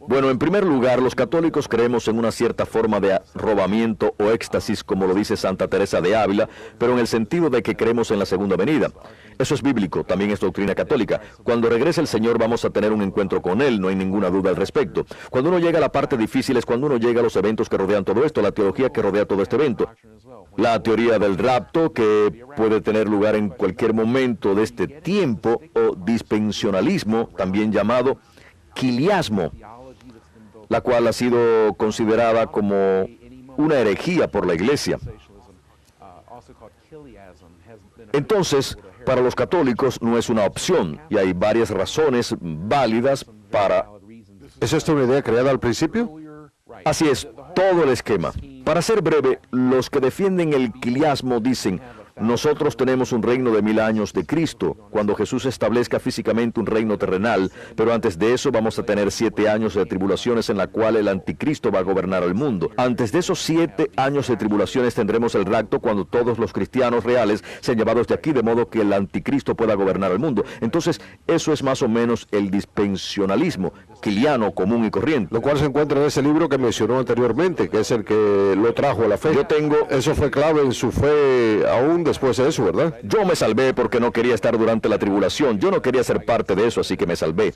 Bueno, en primer lugar, los católicos creemos en una cierta forma de arrobamiento o éxtasis, como lo dice Santa Teresa de Ávila, pero en el sentido de que creemos en la segunda venida. Eso es bíblico, también es doctrina católica. Cuando regrese el Señor vamos a tener un encuentro con Él, no hay ninguna duda al respecto. Cuando uno llega a la parte difícil es cuando uno llega a los eventos que rodean todo esto, la teología que rodea todo este evento. La teoría del rapto, que puede tener lugar en cualquier momento de este tiempo, o dispensionalismo, también llamado quiliasmo, la cual ha sido considerada como una herejía por la Iglesia. Entonces, para los católicos no es una opción, y hay varias razones válidas para... ¿Es esta una idea creada al principio? Así es, todo el esquema. Para ser breve, los que defienden el quiliasmo dicen, nosotros tenemos un reino de 1000 años de Cristo, cuando Jesús establezca físicamente un reino terrenal, pero antes de eso vamos a tener 7 años de tribulaciones en la cual el anticristo va a gobernar el mundo. Antes de esos 7 años de tribulaciones tendremos el rapto cuando todos los cristianos reales sean llevados de aquí, de modo que el anticristo pueda gobernar el mundo. Entonces, eso es más o menos el dispensionalismo quiliano común y corriente. Lo cual se encuentra en ese libro que mencionó anteriormente, que es el que lo trajo a la fe. Eso fue clave en su fe aún después de eso, ¿verdad? Yo me salvé porque no quería estar durante la tribulación. Yo no quería ser parte de eso, así que me salvé.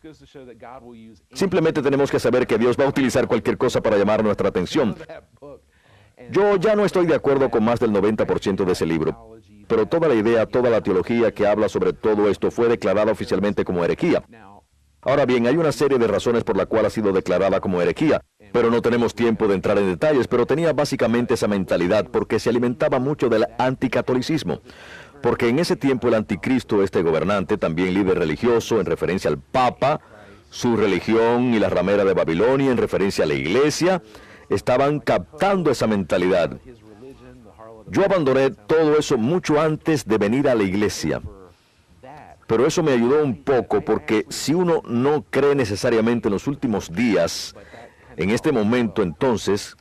Simplemente tenemos que saber que Dios va a utilizar cualquier cosa para llamar nuestra atención. Yo ya no estoy de acuerdo con más del 90% de ese libro, pero toda la idea, toda la teología que habla sobre todo esto fue declarada oficialmente como herejía. Ahora bien, hay una serie de razones por la cual ha sido declarada como herejía, pero no tenemos tiempo de entrar en detalles, pero tenía básicamente esa mentalidad porque se alimentaba mucho del anticatolicismo. Porque en ese tiempo el anticristo, este gobernante, también líder religioso en referencia al Papa, su religión y la ramera de Babilonia en referencia a la Iglesia, estaban captando esa mentalidad. Yo abandoné todo eso mucho antes de venir a la Iglesia. Pero eso me ayudó un poco porque si uno no cree necesariamente en los últimos días, en este momento entonces,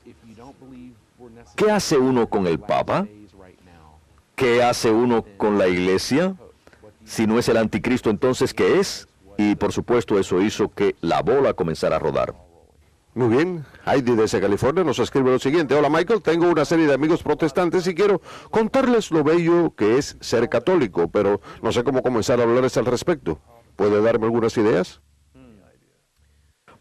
¿qué hace uno con el Papa? ¿Qué hace uno con la Iglesia? Si no es el anticristo, entonces, ¿qué es? Y por supuesto eso hizo que la bola comenzara a rodar. Muy bien, Heidi desde California nos escribe lo siguiente. Hola Michael, tengo una serie de amigos protestantes y quiero contarles lo bello que es ser católico, pero no sé cómo comenzar a hablarles al respecto. ¿Puede darme algunas ideas?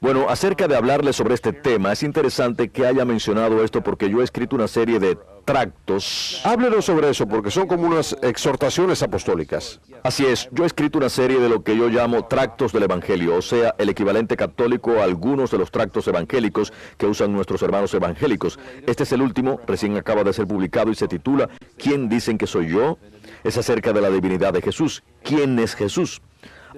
Bueno, acerca de hablarles sobre este tema, es interesante que haya mencionado esto porque yo he escrito una serie de tractos. Háblenos sobre eso, porque son como unas exhortaciones apostólicas. Así es, yo he escrito una serie de lo que yo llamo tractos del Evangelio, o sea, el equivalente católico a algunos de los tractos evangélicos que usan nuestros hermanos evangélicos. Este es el último, recién acaba de ser publicado y se titula ¿Quién dicen que soy yo? Es acerca de la divinidad de Jesús. ¿Quién es Jesús?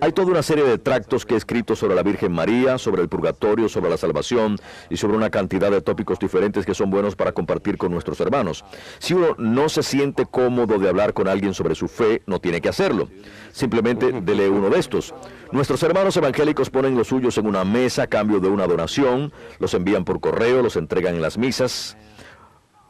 Hay toda una serie de tractos que he escrito sobre la Virgen María, sobre el purgatorio, sobre la salvación y sobre una cantidad de tópicos diferentes que son buenos para compartir con nuestros hermanos. Si uno no se siente cómodo de hablar con alguien sobre su fe, no tiene que hacerlo. Simplemente dele uno de estos. Nuestros hermanos evangélicos ponen los suyos en una mesa a cambio de una donación, los envían por correo, los entregan en las misas.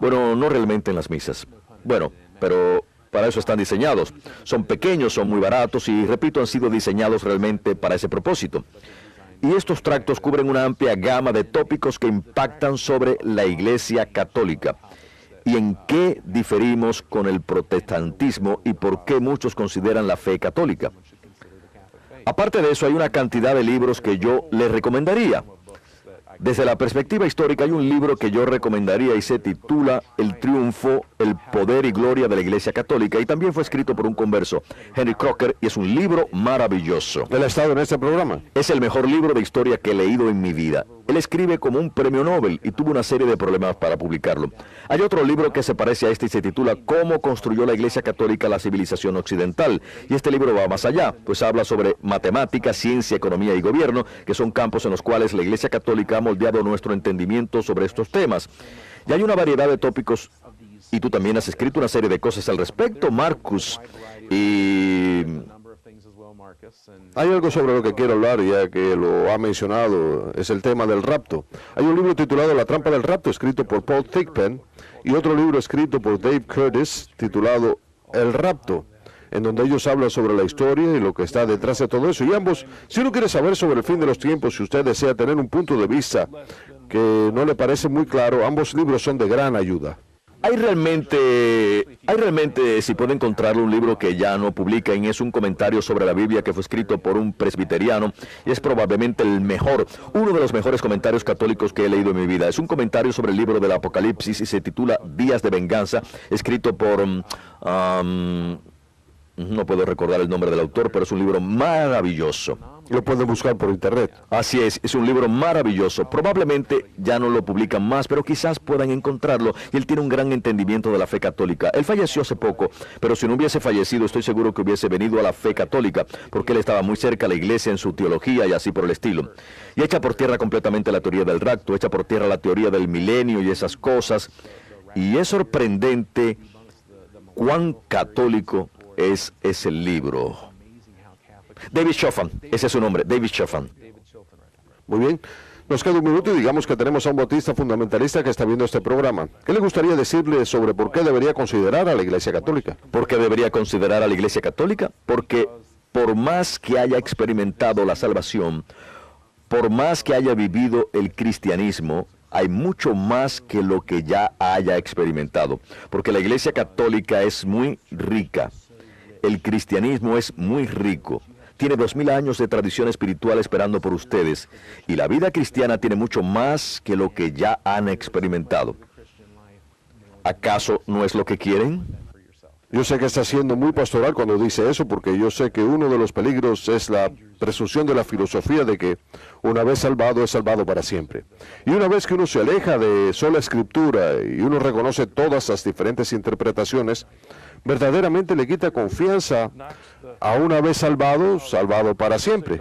Bueno, no realmente en las misas. Bueno, pero para eso están diseñados. Son pequeños, son muy baratos y, repito, han sido diseñados realmente para ese propósito. Y estos tractos cubren una amplia gama de tópicos que impactan sobre la Iglesia Católica. ¿Y en qué diferimos con el protestantismo y por qué muchos consideran la fe católica? Aparte de eso, hay una cantidad de libros que yo les recomendaría. Desde la perspectiva histórica hay un libro que yo recomendaría y se titula El triunfo, el poder y gloria de la Iglesia Católica, y también fue escrito por un converso, Henry Crocker, y es un libro maravilloso. ¿Él ha estado en este programa? Es el mejor libro de historia que he leído en mi vida. Él escribe como un premio Nobel y tuvo una serie de problemas para publicarlo. Hay otro libro que se parece a este y se titula Cómo construyó la Iglesia Católica la civilización occidental. Y este libro va más allá, pues habla sobre matemática, ciencia, economía y gobierno, que son campos en los cuales la Iglesia Católica ha moldeado nuestro entendimiento sobre estos temas. Y hay una variedad de tópicos, y tú también has escrito una serie de cosas al respecto, Marcus, y hay algo sobre lo que quiero hablar, ya que lo ha mencionado, es el tema del rapto. Hay un libro titulado La trampa del rapto, escrito por Paul Thigpen, y otro libro escrito por Dave Curtis, titulado El rapto, en donde ellos hablan sobre la historia y lo que está detrás de todo eso. Y ambos, si uno quiere saber sobre el fin de los tiempos, si usted desea tener un punto de vista que no le parece muy claro, ambos libros son de gran ayuda. Hay realmente, si puede encontrarlo, un libro que ya no publican, es un comentario sobre la Biblia que fue escrito por un presbiteriano, y es probablemente el mejor, uno de los mejores comentarios católicos que he leído en mi vida. Es un comentario sobre el libro del Apocalipsis y se titula Días de Venganza, escrito por no puedo recordar el nombre del autor, pero es un libro maravilloso. Lo pueden buscar por internet. Así es un libro maravilloso. Probablemente ya no lo publican más, pero quizás puedan encontrarlo. Y él tiene un gran entendimiento de la fe católica. Él falleció hace poco, pero si no hubiese fallecido, estoy seguro que hubiese venido a la fe católica, porque él estaba muy cerca a la iglesia en su teología y así por el estilo. Y echa por tierra completamente la teoría del rapto, echa por tierra la teoría del milenio y esas cosas. Y es sorprendente cuán católico es ese libro. David Chofan, ese es su nombre, David Chofan. Muy bien, nos queda un minuto y digamos que tenemos a un bautista fundamentalista que está viendo este programa. ¿Qué le gustaría decirle sobre por qué debería considerar a la Iglesia Católica? ¿Por qué debería considerar a la Iglesia Católica? Porque por más que haya experimentado la salvación, por más que haya vivido el cristianismo, hay mucho más que lo que ya haya experimentado. Porque la Iglesia Católica es muy rica. El cristianismo es muy rico. Tiene 2000 años de tradición espiritual esperando por ustedes. Y la vida cristiana tiene mucho más que lo que ya han experimentado. ¿Acaso no es lo que quieren? Yo sé que está siendo muy pastoral cuando dice eso, porque yo sé que uno de los peligros es la presunción de la filosofía de que una vez salvado es salvado para siempre. Y una vez que uno se aleja de sola escritura y uno reconoce todas las diferentes interpretaciones, verdaderamente le quita confianza a una vez salvado, salvado para siempre.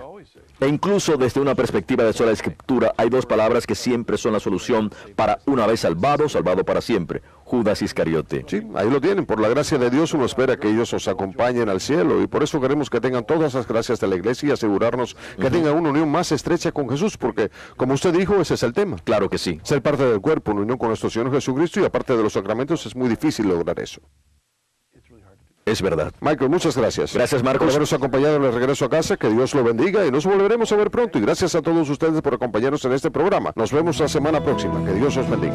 E incluso desde una perspectiva de sola escritura, hay dos palabras que siempre son la solución para una vez salvado, salvado para siempre. Judas Iscariote. Sí, ahí lo tienen. Por la gracia de Dios uno espera que ellos os acompañen al cielo y por eso queremos que tengan todas las gracias de la iglesia y asegurarnos que tengan una unión más estrecha con Jesús, porque como usted dijo, ese es el tema. Claro que sí. Ser parte del cuerpo, una unión con nuestro Señor Jesucristo y aparte de los sacramentos es muy difícil lograr eso. Es verdad. Michael, muchas gracias. Gracias, Marcos. Por habernos acompañado en el regreso a casa. Que Dios lo bendiga y nos volveremos a ver pronto. Y gracias a todos ustedes por acompañarnos en este programa. Nos vemos la semana próxima. Que Dios os bendiga.